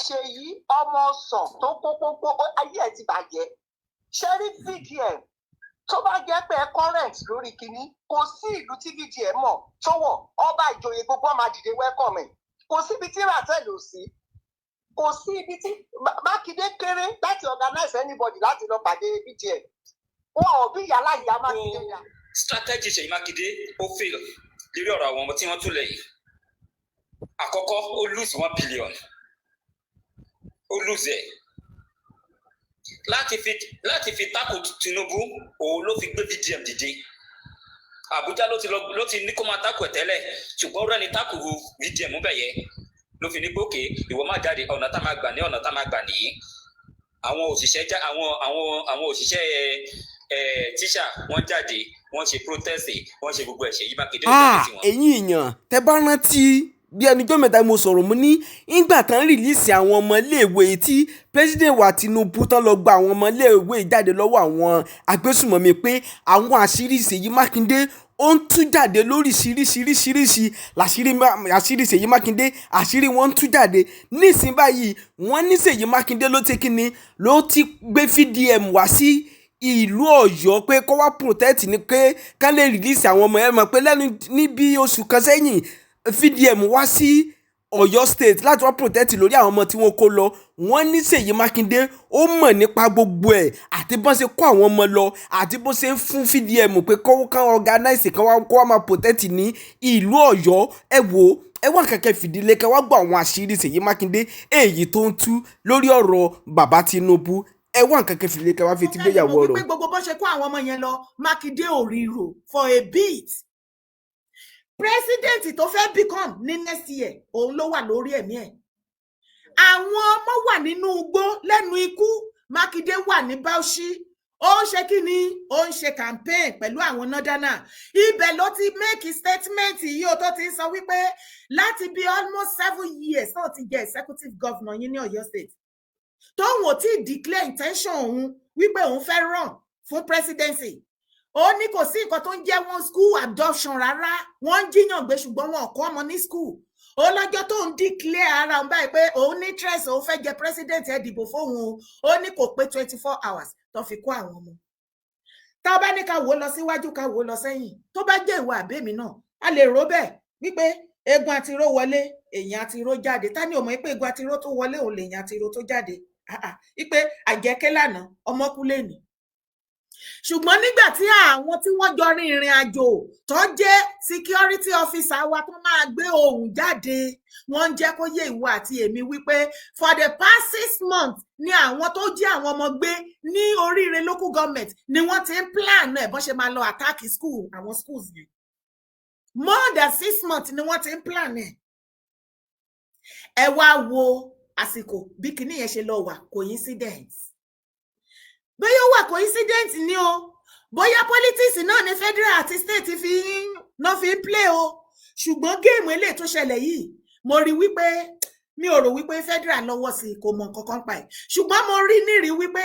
Ṣèyí ọmọ Ọ̀sán tó kókókó ayé ẹ̀ ti bàjẹ́. Ṣé rí VDM tó bá jẹ́ pé ẹ current lórí kinní kò sí ìlú tí VDM mọ̀ tó wọ̀ ọba ìjòyè gbogbo ọmọ àdìdé welcome ẹ̀. Kò síbi tí Ratel ò sí. Kò sí ibi tí Mákindé kéré láti organize anybody láti lọ pàdé VDM. Wọn ò bí ìyá láyà Mákindé dá. Strategy Ṣèyí Mákindé ó fail lórí ọ̀rọ̀ àwọn ọmọ tí wọ́n tún lẹ̀ yìí. Àkọ́kọ́ ó lose 1 billion. Ó lose ẹ̀. Láti fi tako Tinubu òun ló fi gbé VDM dìde. Àbújá ló ti ní kó máa tako ẹ̀ tẹ́lẹ̀ ṣùgbọ́n rẹ́ni tako VDM bẹ̀yẹ ló fi ní gbókè ìwọ má jáde ọ̀nà tá máa gbà ní ọ̀nà tá máa gbà nìyí. Àwọn òṣìṣẹ́ àwọn òṣìṣẹ́ tíṣà wọ́n jáde wọ́n ṣe protest wọ́n ṣe gbogbo ẹ̀ṣẹ̀ yìí Mákindé jáde sí wọn. ẹ̀yin èèyàn tẹ́ bá rántí bí ẹnijọ́ mẹ́ta mo sọ̀rọ̀ mo ní ìgbà tán rìlíìsì àwọn ọmọ iléèwé tí president wa Tinubu tán lọ gba àwọn ọmọ iléèwé jáde lọ́wọ́ àwọn agbésùmọ̀mí pé àwọn àṣírí Ṣèyí Mákindé ó ń tú jáde lóríṣiríṣiríṣiríṣi àṣírí Ṣèyí Mákindé àṣírí wọn ń tú jáde nísìnyí báyìí wọ́n ní Ṣèyí Mákindé ló ti kíni ló ti gbé VDM wá sí ìlú Ọ̀yọ́ pé kó wá protect ni pé ká lè rìlíìsì àwọn ọmọ ẹ mọ̀ pé lẹ́nu níbi oṣù kan sẹ́yìn VDM wá sí Ọ̀yọ́ state láti wá protect lórí àwọn ọmọ tí wọ́n kó lọ wọ́n ní Ṣèyí Mákindé ó mọ̀ nípa gbogbo ẹ̀ àti bọ́n ṣe kó àwọn ọmọ lọ àti bó ṣe ń fún VDM pé kó organize kó wá máa protect ní ìlú Ọ̀yọ́ ẹ wò ẹ wá kẹ̀kẹ́ fìdílé kẹ wá gbọ́ àwọn àṣírí Ṣèyí Mákindé èyí tó ń tú lórí ọ̀rọ̀ bàbá Tinubu ẹ wá nǹkan kan fìlẹ kẹ wá fi ti gbéyàwó ọ̀rọ̀. pé gbogbo bó ṣe kó àwọn ọmọ yẹn lọ Mákindé ò ríro for a bit president tó fẹ́ become ní next year òun ló wà lórí ẹ̀mí ẹ̀ àwọn ọmọ wà nínú igbó lẹ́nu ikú Mákindé wà ní Bauchi ó ń ṣe kí ni ó ń ṣe campaign pẹ̀lú àwọn nọ́dánà ibẹ̀ ló ti make statement yìí ó tó ti sọ wípé láti bí almost 7 years náà ti jẹ́ executive governor yín ní Ọ̀yọ́ state tóun ò tí ì declare intention òun wípé òun fẹ́ run fún presidency ó ní kò sí nǹkan tó ń jẹ́ wọn school adoption rárá wọ́n ń jíyàn gbé ṣùgbọ́n wọn ò kọ́ ọmọ ní school ó lọ́jọ́ tó ń declare ara òun báyìí pé òun ní interest òun fẹ́ jẹ president ẹ̀ dìbò fóun ó ní kò pé 24 hours tó fi kó àwọn ọmọ tá a bá ní ká wò ó lọ síwájú ká wò ó lọ sẹ́yìn tó bá jẹ́ ìwà àbẹ́mi náà a lè rò bẹ́ẹ̀ wípé egun àtiró wọlé èèyàn àtiró jáde ta ni ò mọ̀ pé egun àtiró tó wọlé òun lèèyàn àtiró tó jáde wípé àjẹkẹ́ lánàá ọmọkúlé ni ṣùgbọ́n nígbà tí àwọn tí wọ́n jọ rin ìrìn àjò tó jẹ́ security officer wa tó máa gbé ohùn jáde wọ́n ń jẹ́ kó yé ìwọ àti èmi wípé for the past 6 months ni àwọn tó jẹ́ àwọn ọmọ gbé ní Oríire local government ni wọ́n ti ń plan ẹ̀ bọ́n ṣe máa lọ attack school àwọn schools yẹn more than 6 months ni wọ́n ti ń plan ẹ̀ ẹ wá wo àsìkò bí kinní yẹn ṣe lọ wà coincidence bóyá ó wà coincidence ni o bóyá politics náà ní federal àti state fi ń play o ṣùgbọ́n géèmù eléyìí tó ṣẹlẹ̀ yìí mo rí wípé mi ò rò wípé federal lọ́wọ́ sí kò mọ nǹkan kan pa ẹ̀ ṣùgbọ́n mo rí nírí wípé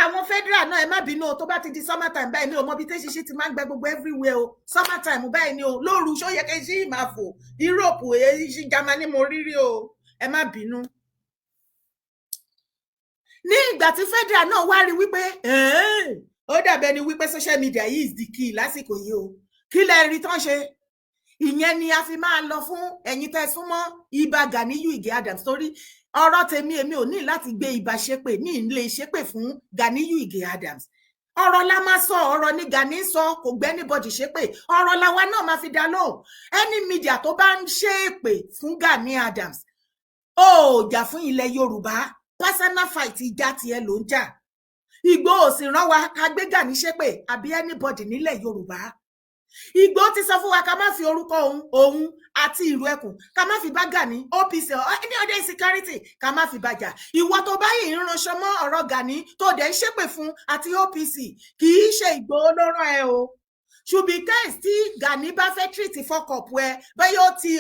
àwọn federal náà ẹ má bínú o tó bá ti di summer time báyìí mi ò mọ bí tẹ́síṣí ti máa ń gbẹ gbogbo everywhere o summer time báyìí ni o lóru ṣó yẹ kẹ́ ṣí máa fò Europe èyí Germany mo rírí o ẹ má bínú ní ìgbà tí federal náà wá rí wípé ó dàbẹ̀ ni wípé social media yìí is the key lásìkò yìí o kí lẹ rí tán ṣe ìyẹn ni a fi máa lọ fún ẹ̀yin tẹ́ súnmọ́ Ìbà Ganiyu Ige Adams torí ọ̀rọ̀ tèmi èmi ò ní láti gbé Ìbà ṣépè ní ilé ṣépè fún Ganiyu Ige Adams ọ̀rọ̀ la máa sọ ọ̀rọ̀ ni Gani sọ kò gbé anybody ṣépè ọ̀rọ̀ làwa náà máa fi dá lóhùn any media tó bá ń ṣépè fún Gani Adams ó jà fún ilẹ̀ Yorùbá personal fight ìjà tiẹ̀ ló ń jà Ìgbòho sì rán wa ká gbé Gani ṣépè àbí anybody nílẹ̀ Yorùbá Ìgbòho ti sọ fún wa ká má fi orúkọ òun àti ìlú ẹkùn ká má fi bá Gani OPC any other insecurity ká má fi bàjà ìwọ tó bá yìí ń ránṣọ mọ́ ọ̀rọ̀ Gani tó dẹ̀ ń ṣépè fún àti OPC kì í ṣe Ìgbòho ló rán ẹ o ṣùbí case tí Gani bá fẹ́ treat fọkọ̀pù ẹ bẹ́ẹ̀ ó ti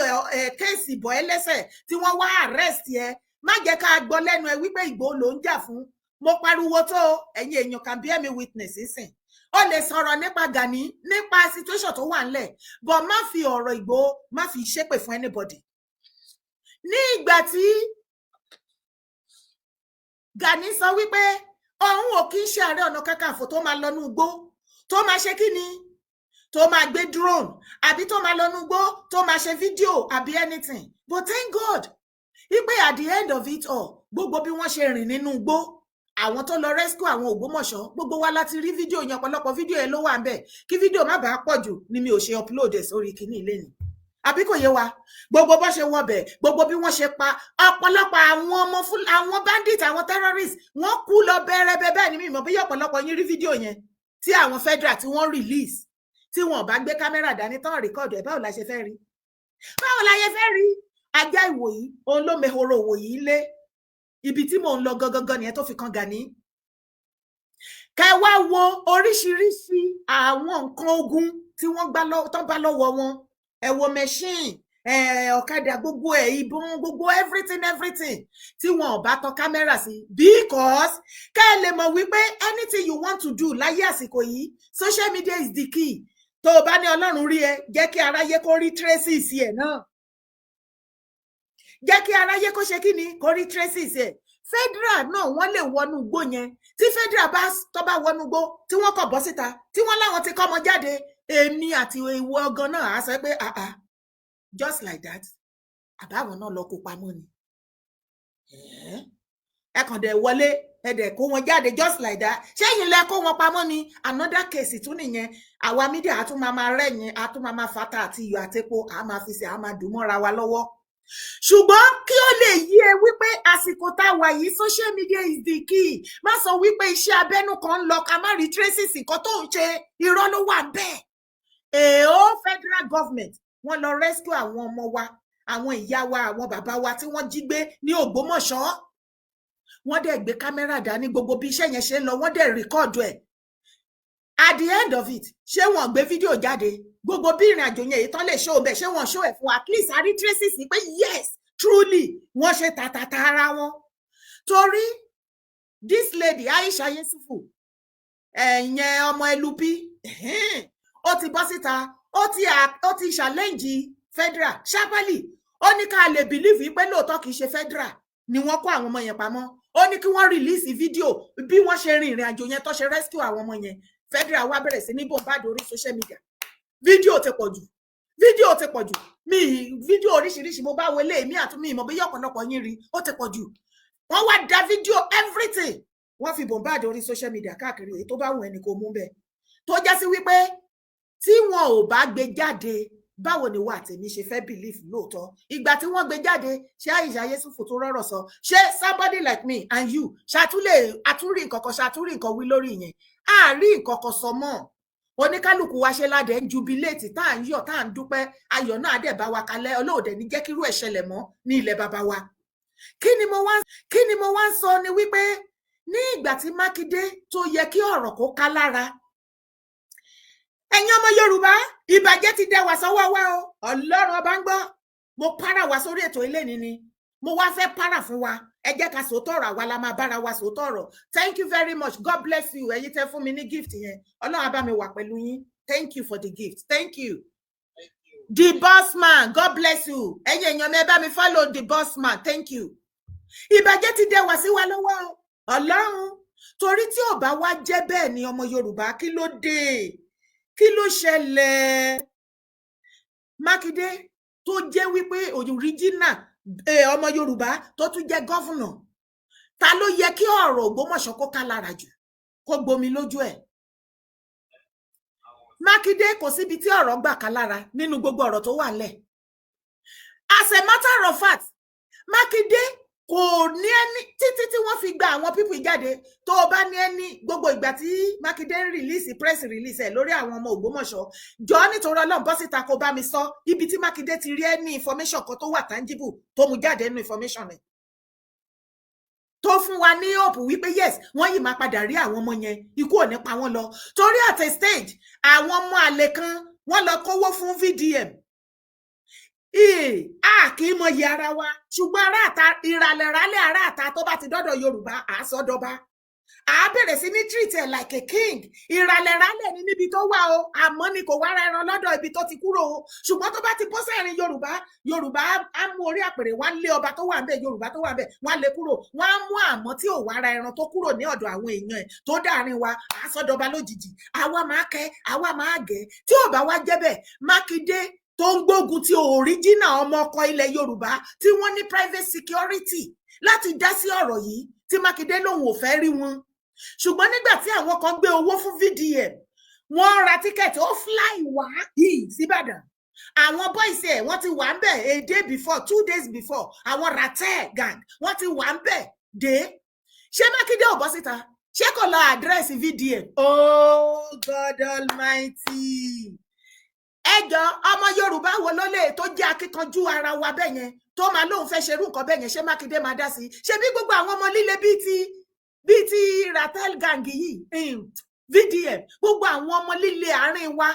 kéèsì bọ̀ ẹ́ lẹ́sẹ̀ tí wọ́n wá arrest ẹ má jẹ́ ká gbọ́ lẹ́nu ẹ wípé Ìgbòho ló ń jà fún mo pariwo tó ẹ̀yin èèyàn can bear me witness sísìn ó lè sọ̀rọ̀ nípa Gani nípa situation tó wà ńlẹ̀ but má fi ọ̀rọ̀ Ìgbòho má fi ṣépè fún anybody ní ìgbà tí Gani sọ wípé òun ò kí ń ṣe Ààrẹ Ọ̀nà Kakanfò tó máa lọ nú igbó tó máa ṣe kí ni tó máa gbé drone àbí tó máa lọ nú igbó tó máa ṣe fídíò àbí anything. But thank God wípé at the end of it all gbogbo bí wọ́n ṣe rìn nínú igbó àwọn tó lọ rescue àwọn Ògbómọ̀ṣọ́ gbogbo wa láti rí fídíò yẹn, ọ̀pọ̀lọpọ̀ fídíò yẹn ló wà ń bẹ̀. Kí fídíò má bàa pọ̀ jù ni mi ò ṣe upload ẹ̀ sórí kíní ilé ni. Àbí kò yé wa gbogbo bó ṣe wọbẹ̀ gbogbo bí wọ́n ṣe pa ọ̀pọ̀lọpọ̀ àwọn ọmọ fún àwọn bandit àwọn terrorists wọ́n kú lọ bẹ̀rẹ̀ bẹ́ẹ̀ ni mi mọ̀ bí ọ̀pọ̀lọpọ̀ yín rí fídíò yẹn tí àwọn federal tí wọ́n release tí wọ́n bá gbé kámẹ́rà dání tán record ẹ̀ báwo la ṣe fẹ́ rí ajá Ìwòyí òun ló mehoro Ìwòyí lé ibi tí mò ń lọ gangan nìyẹn tó fi kan Gani. Kẹ wá wo oríṣiríṣi àwọn nǹkan ogun tí wọ́n bá lọ́wọ́ wọn, ẹ wo machine ọ̀kadà gbogbo ẹ̀ ìbọn gbogbo everything tí wọn ò bá tan kámẹ́rà sí, because kẹ́ ẹ lè mọ̀ wípé anything you want to do láyé àsìkò yìí social media is the key. Tó o bá ní Ọlọ́run rí ẹ jẹ́ kí aráyé kó rí traces ẹ̀ náà, jẹ́ kí aráyé kó ṣe kí ni kó rí traces ẹ̀. Federal náà wọ́n lè wọnú igbó yẹn tí federal tó bá wọnú igbó tí wọ́n kọ̀ bọ́ síta tí wọ́n láwọn ti kọ́ ọmọ jáde, èmi àti ìwọ ọgán náà á sọ pé just like that àbáwọn náà lọ kó pamọ́ ni ẹ kàn dẹ̀ wọlé ẹ dẹ̀ kó wọn jáde just like that. Ṣẹ́yìn lẹ kó wọn pamọ́ ni another case tún nìyẹn. Àwa mídíà á tún máa rẹ́yìn á tún máa fata àti iyọ̀ àtepo á máa fi ṣe á máa dùn mọ́ra wa lọ́wọ́. Ṣùgbọ́n kí ó lè yí ẹ wípé àsìkò tá a wà yìí social media is the key. Má sọ wípé iṣẹ́ abẹ́nú kan ń lọ ká má rí traces nǹkan tó ń ṣe, irọ́ ló wà bẹ́ẹ̀. Federal government wọ́n lọ rescue àwọn ọmọ wa, àwọn ìyá wa, àwọn bàbá wa tí wọ́n jí gbé ní Ògbómọ̀ṣọ́. Wọ́n dẹ̀ gbé kámẹ́rà dání gbogbo bí iṣẹ́ yẹn ṣe ń lọ, wọ́n dẹ̀ record ẹ̀. At the end of it, ṣé wọ́n gbé fídíò jáde? Gbogbo bí ìrìn àjò yẹn èyí tán lè show bẹ́ẹ̀ ṣé wọ́n show ẹ̀ fún at least a rí traces pé yes truly wọ́n ṣe tàtàtà ara wọn. Torí this lady Aisha Yesufu ẹ̀yẹn ọmọ Ẹlúbí ó ti bọ́ síta ó ti challenge federal sharply. Ó ní ká lè believe pé lóòótọ́ kìí ṣe federal ni wọ́n kó àwọn ọmọ yẹn pamọ́. Ó ní kí wọ́n release fídíò bí wọ́n ṣe rin ìrìn àjò yẹn tó ṣe rescue àwọn ọmọ yẹn. Federal wá bẹ̀rẹ̀ sí ní bombard orí social media. Fídíò ti pọ̀ jù fídíò oríṣiríṣi mo bá wọlé èmi àtúnmí ìmọ̀ bí ọ̀pọ̀lọpọ̀ yín rí ó ti pọ̀ jù. Wọ́n wá da fídíò everything wọ́n fi bombard orí social media káàkiri èyí tó bá wù ẹni kò mú bẹ́ẹ̀. Tó já sí wípé tí wọn ò bá gbé jáde báwo ni wà tèmi ṣe fẹ́ believe lóòótọ́. Ìgbà tí wọ́n gbé jáde ṣé Aisha Yesufu tó rọ́rọ̀ sọ ṣé somebody like me and you àtúrí nǹkan kan ṣàtúrí nǹkan wí lórí yẹn àárí nǹkan kan sọ mọ́. Oníkálùkù wa ṣe ládẹ ń jubilate tá à ń yọ̀ tá à ń dúpẹ́ ayọ̀ náà dẹ̀ bá wa kalẹ̀ Ọlọ́ọ̀dẹ̀ ní jẹ́ kírú ẹ̀ ṣẹlẹ̀ mọ́ ní ilẹ̀ bàbá wa. Kí ni mo wá ń sọ ni wípé ní ìgbà tí Mákindé tó yẹ kí ọ̀rọ̀ kó ká lára, ẹ̀yin ọmọ Yorùbá ìbàjẹ́ ti dẹ wá sọ́wọ́ wa o. Ọlọ́run ọba ń gbọ́, mo para wa sórí ètò ilé ni mo wá fẹ́ para fún wa. Ẹ jẹ́ ká sòótọ́ ọ̀rọ̀ àwa la máa bára wa sòótọ́ ọ̀rọ̀. Thank you very much, God bless you. Ẹ̀yin tẹ́ fún mi ní gift yẹn, Ọlọ́run á bá mi wà pẹ̀lú yín. Thank you for the gift, thank you. The boss man, God bless you. Ẹ̀yin èèyàn mi ẹ bá mi follow the boss man, thank you. Ìbàjẹ́ ti dẹ wá sí wa lọ́wọ́ o. Ọlọ́run torí tí ò bá wá jẹ́ bẹ́ẹ̀ ni ọmọ Yorùbá kí ló dé? Kí ló ṣẹlẹ̀? Mákindé tó jẹ́ wípé original ọmọ Yorùbá tó tún jẹ́ gọ́fúnà, ta ló yẹ kí ọ̀rọ̀ Ògbómọ̀ṣọ́ kó ká lára jù kó gbomi lójú ẹ̀? Mákindé kò síbi tí ọ̀rọ̀ gbà ká lára nínú gbogbo ọ̀rọ̀ tó wà ńlẹ̀. As a matter of fact, Mákindé kò ní ẹni títí tí wọ́n fi gba àwọn pípù jáde. Tó o bá ní ẹni gbogbo ìgbà tí Mákindé ń release press release ẹ̀ lórí àwọn ọmọ Ògbómọ̀ṣọ́, jọ nítorí Ọlọ́run bọ́ síta kó bá mi sọ ibi tí Mákindé ti rí ẹni information kan tó wà tangible tó mú jáde nínú information rẹ̀ tó fún wa ní hope wípé yes wọ́n yìí máa padà rí àwọn ọmọ yẹn, ikú ò ní pa wọ́n lọ. Torí at a stage àwọn ọmọ àlè kan wọ́n lọ kówó fún VDM. Kì í mọyì ara wa, ṣùgbọ́n ará àta ìràlẹ̀rálẹ̀ ará àta tó bá ti dọ́dọ̀ Yorùbá àsọdọba. a bẹ̀rẹ̀ sí ní treat ẹ̀ like a king. Ìràlẹ̀rálẹ̀ ni níbi tó wà o, àmọ́ ni kò wá ra ẹran lọ́dọ̀ ibi tó ti kúrò o. Ṣùgbọ́n tó bá ti bọ́ sẹ́rin Yorùbá á mú orí àpèrè, wọ́n á lé ọba tó wà ń bẹ̀, Yorùbá tó wà ń bẹ̀, wọ́n á lé kúrò. Wọ́n á mú àmọ́ tí ò wá ra ẹran tó kúrò ní ọ̀dọ̀ àwọn èèyàn ẹ̀ tó dáàrin wa, á sọ́dọ̀ba lójijì. Àwa máa kẹ́, àwa máa gẹ̀. Tí ò bá wá jẹ́ bẹ́ẹ̀, Mákindé tó ń gbógun ti original ọmọ ọkọ ilẹ̀ Yorùbá tí wọ́n ní private security láti dá sí ọ̀rọ̀ yìí, tí Mákindé lòun ò fẹ́ rí wọn. Ṣùgbọ́n nígbà tí àwọn kan gbé owó fún VDM, wọ́n ra tíkẹ́ẹ̀tì, ó fly wá yìí síbàdàn. Àwọn boys ẹ̀ wọ́n ti wà ń bẹ̀ a day before, 2 days before. Àwọn Ratẹ́ gang wọ́n ti wà ń bẹ̀ dé. Ṣé Mákindé ò bọ́ síta? Ṣé kò lọ àdírẹ́sì VDM? Oh God Almighty! Ẹjọ́ ọmọ Yorùbá wo ló lè tó jẹ́ akíkanjú ara wa bẹ́ẹ̀ yẹn tó máa lóun fẹ́ ṣerú nǹkan bẹ́ẹ̀ yẹn, ṣé Mákindé máa dá sí? Ṣé bí gbogbo àwọn ọmọ líle bíi ti Ratel gang yìí, VDM, gbogbo àwọn ọmọ líle àárín wa,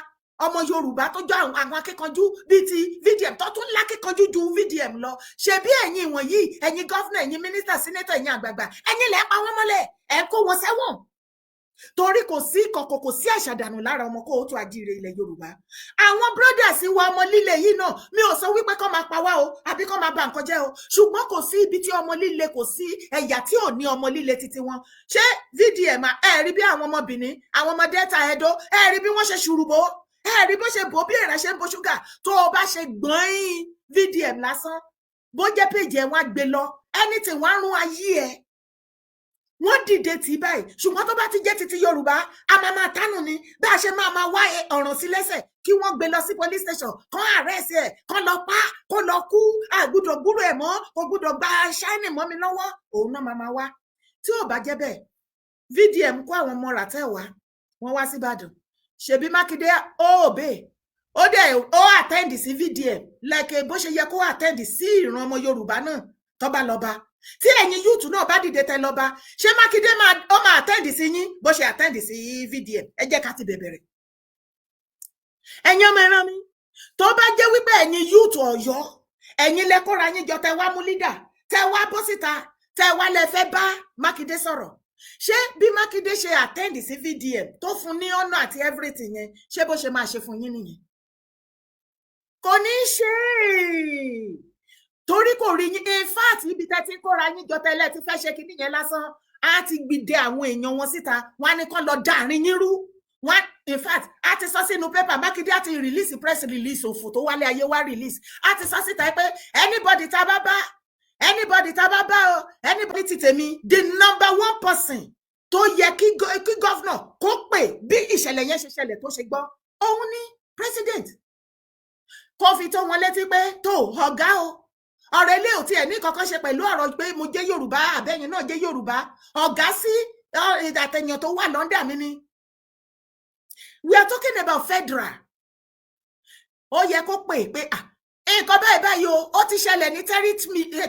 ọmọ Yorùbá tó jọ àwọn akíkanjú bíi ti VDM tó tún lákíkanjú ju VDM lọ, ṣe bí ẹ̀yin wọ̀nyí, ẹ̀yin gọ́fúnà, ẹ̀yin mínísítà, sínétọ̀, ẹ̀yin àgbààgbà, ẹ̀yin lẹ pa wọ́n mọ́lẹ̀, ẹ kó wọn sẹ́wọ̀n. Torí kò sí kọ̀kọ̀, kò sí àṣàdànù lára ọmọ kóòtù àjíire ilẹ̀ Yorùbá. Àwọn brothers wa ọmọ líle yìí náà, mi ò sọ wípé kó máa pa wá o àbí kó máa ba nǹkan jẹ́ o, ṣùgbọ́n kò sí ibi tí ọmọ líle, kò sí ẹ̀yà tí ò ní ọmọ líle títí wọn. Ṣé VDM ẹ rí bí àwọn ọmọ Benin, àwọn ọmọ Delta Edo, ẹ rí bí wọ́n ṣe ṣùrùbọ́, ẹ rí bó ṣe bò bí èèrà ṣe ń bo ṣúgà. Tó o bá ṣe gbọ́n VDM lásán, bó jẹ́ péjì ẹ̀ wọ́n á gbé lọ, anything wọ́n á rún ayé ẹ̀. Wọ́n dìde tí báyìí, ṣùgbọ́n tó bá ti jẹ́ títí Yorùbá, a máa tánù ni, bá a ṣe máa wá ọ̀ràn sí lẹ́sẹ̀ kí wọ́n gbé lọ sí police station, kán arrest ẹ̀, kán lọ pa, kó lọ kú, àgbùdọ̀ gbúrò ẹ̀ mọ́, kò gbúdọ̀ gba ṣáínì mọ́ mi lọ́wọ́, òun náà máa wá. Tí ò bá jẹ́ bẹ́ẹ̀, VDM kó àwọn ọmọ Ratel wá, wọ́n wá sí Ìbàdàn. Ṣebí Mákindé ó obey, ó attend sí VDM like bó ṣe yẹ kó attend sí ìran ọmọ Yorùbá náà tó bá lọ bá. Tí ẹ̀yin yúùtù náà bá dìde tẹ lọ́ba, ṣé Mákindé ó máa attend sí yín bó ṣe attend sí VDM? Ẹ jẹ́ ká ti bẹ̀rẹ̀. Ẹ̀yin ọmọ ẹran mi, tó bá jẹ́ wípé ẹ̀yin yúùtù Ọ̀yọ́, ẹ̀yin lẹ kóra yín jọ, tẹ wá mú leader, tẹ wá bọ́ síta, tẹ wá lẹ fẹ́ bá Mákindé sọ̀rọ̀. Ṣé bí Mákindé ṣe attend sí VDM tó fún ní ọ̀nà àti everything yẹn, ṣé bó ṣe máa ṣe fún yín nìyẹn? Kò ní ṣe é. Torí kò rí yín, in fact níbi tẹ́ ti ń kóra yín jọ tẹ́lẹ̀ ti fẹ́ ṣe kinní yẹn lásán, á ti gbìdẹ àwọn èèyàn wọn síta, wọn á ní kán lọ dàrin yín rú. Wọn in fact á ti sọ sínú pépà, Mákindé á ti release press release òfò tó wálé ayé wá release, á ti sọ síta pé anybody tá bá bá o, anybody ti tèmi, the number 1 person tó yẹ kí governor kó pè bí ìṣẹ̀lẹ̀ yẹn ṣe ṣẹlẹ̀ tó ṣe gbọ́, òun ni president. Kó fi tó wọn létí pé tó ọ̀gá o, ọ̀rọ̀ ilé ò tiẹ̀ ní kankan ṣe pẹ̀lú ọ̀rọ̀ pé mo jẹ́ Yorùbá àbẹ́yìn náà jẹ́ Yorùbá, ọ̀gá sí àtẹ̀yàn tó wà London mi ni. We are talking about federal. Ó yẹ kó pè nǹkan báyìí o, ó ti ṣẹlẹ̀ ní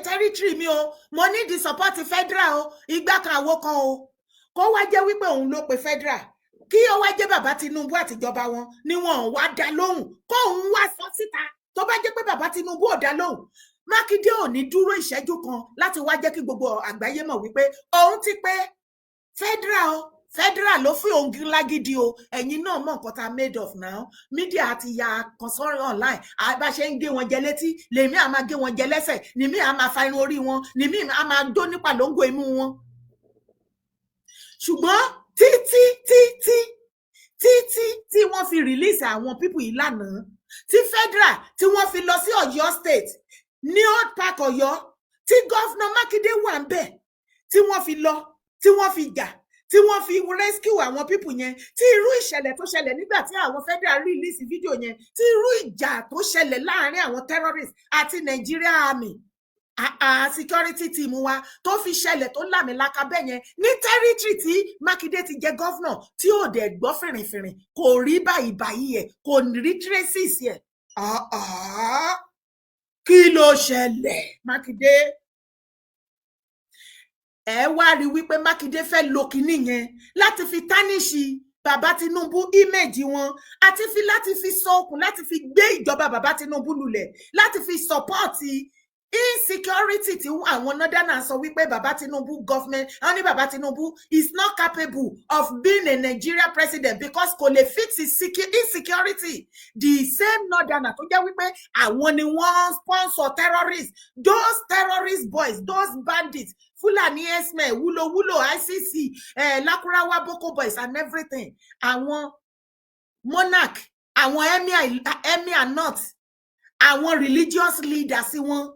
territory mi o, mo need the support federal o, ìgbà kan àwo kan o. Kó wá jẹ́ wípé òun ló pe federal, kí ó wá jẹ́ bàbá Tinubu àtijọba wọn ni wọn wá dá lóhùn, kó òun wá sọ síta. Tó bá jẹ́ pé bàbá Tinubu ò dá lóhùn, Mákindé ò ní dúró ìṣẹ́jú kan láti wá jẹ́ kí gbogbo àgbáyé mọ̀ wípé òun ti pé federal ló fi òun lágídí o. Ẹ̀yin náà mọ̀ nǹkan tá a made of now. Media àti ya kan sọ́rọ̀ online, bá ṣe ń gé wọn jẹ létí, lèmi á máa gé wọn jẹ lẹ́sẹ̀, nìmí á máa fa irun orí wọn, nìmí á máa dó nípa lóńgò imú wọn. Ṣùgbọ́n tí wọ́n fi release àwọn people yìí lánàá, tí federal tí wọ́n fi lọ sí Ọ̀yọ́ state ní Old Park Ọ̀yọ́, tí gọ́fúnà Mákindé wà ń bẹ̀, tí wọ́n fi lọ, tí wọ́n fi jà, tí wọ́n fi rescue àwọn people yẹn, tí irú ìṣẹ̀lẹ̀ tó ṣẹlẹ̀ nígbà tí àwọn federal release fídíò yẹn, tí irú ìjà tó ṣẹlẹ̀ láàrin àwọn terrorists àti Nigeria Army security team wa tó fi ṣẹlẹ̀ tó lámìlaka bẹ́ẹ̀ yẹn ní territory tí Mákindé ti jẹ gọ́fúnà, tí ò dẹ̀ gbọ́ fìrìfìrì, kò rí báyìí ẹ̀, kò rí traces ẹ̀. Kí ló ṣẹlẹ̀ Mákindé? Ẹ wá rí wípé Mákindé fẹ́ lo kinní yẹn láti fi tánìṣì bàbá Tinubu image wọn, àti láti fi sọ okùn, láti fi gbé ìjọba bàbá Tinubu lulẹ̀, láti fi support insecurity tí àwọn northern sọ wípé bàbá Tinubu government wọ́n ní bàbá Tinubu is not capable of being a Nigeria president because kò lè fix insecurity. The same northern tó jẹ́ wípé àwọn ni wọ́n sponsor terrorists, those terrorist boys, those bandits, Fulani Esme, Wulo ICC, Lakurawa Boko Boys and everything. Àwọn monarch, àwọn emir not, àwọn religious leaders wọn,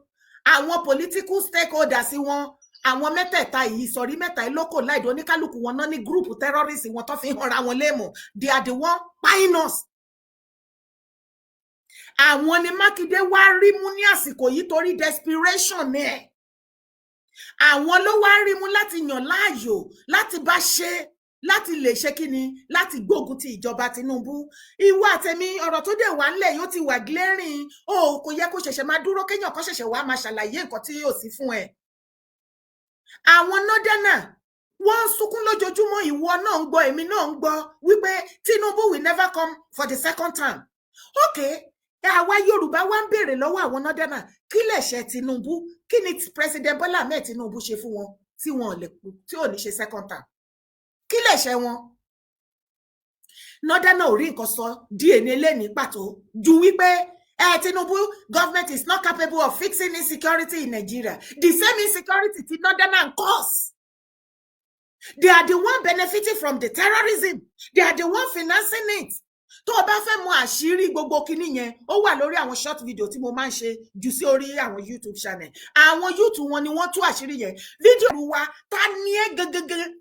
àwọn political stakeholders wọn, àwọn mẹ́tẹ̀ẹ̀ta yìí sọ̀rí mẹ́ta lóko láìdí oníkálukú wọn náà ní group terrorist wọn tó fi hàn ra wọn léèmọ̀. They are the one buying us. Àwọn ni Mákindé wá rí mú ní àsìkò yìí torí desperation ni ẹ̀. Àwọn ló wá rí mú láti yàn láàyò láti bá ṣe láti lè ṣe kíni láti gbógun ti ìjọba Tinubu. Ìwọ àtẹ̀mí ọ̀rọ̀ tó dẹ̀ wà ńlẹ̀ yóò ti wà glaring. Kò yẹ kó ṣẹ̀ṣẹ̀ máa dúró kéèyàn kan ṣẹ̀ṣẹ̀ wá máa ṣàlàyé nǹkan tí yóò sí fún ẹ. Àwọn northerner wọ́n sunkún lójoojúmọ́, ìwọ náà ń gbọ́, èmi náà ń gbọ́ wípé Tinubu will never come for the second term. Okay, àwa Yorùbá wá ń béèrè lọ́wọ́ àwọn northerner kí lẹ̀ṣẹ̀ Tinubu, kí ni President Bola Ahmed Tinubu ṣe fún wọn tí ò ní ṣe second term? Kí lẹ̀ṣẹ̀ wọn? Northern ò rí nǹkan sọ DNA lẹ́ni pàtó ju wípé Tinubu government is not capable of fixing insecurity in Nigeria. The same insecurity tí Northern cause. They are the one benefiting from the terrorism. They are the one financing it. Tó o bá fẹ́ mọ̀ àṣírí gbogbo kinní yẹn, ó wà lórí àwọn short video tí mo máa ń ṣe jù sí orí àwọn YouTube channel. Àwọn YouTube wọn ni wọ́n tú àṣírí yẹn. Fídíò wa ta ni ẹ́ gẹ́gẹ́gẹ́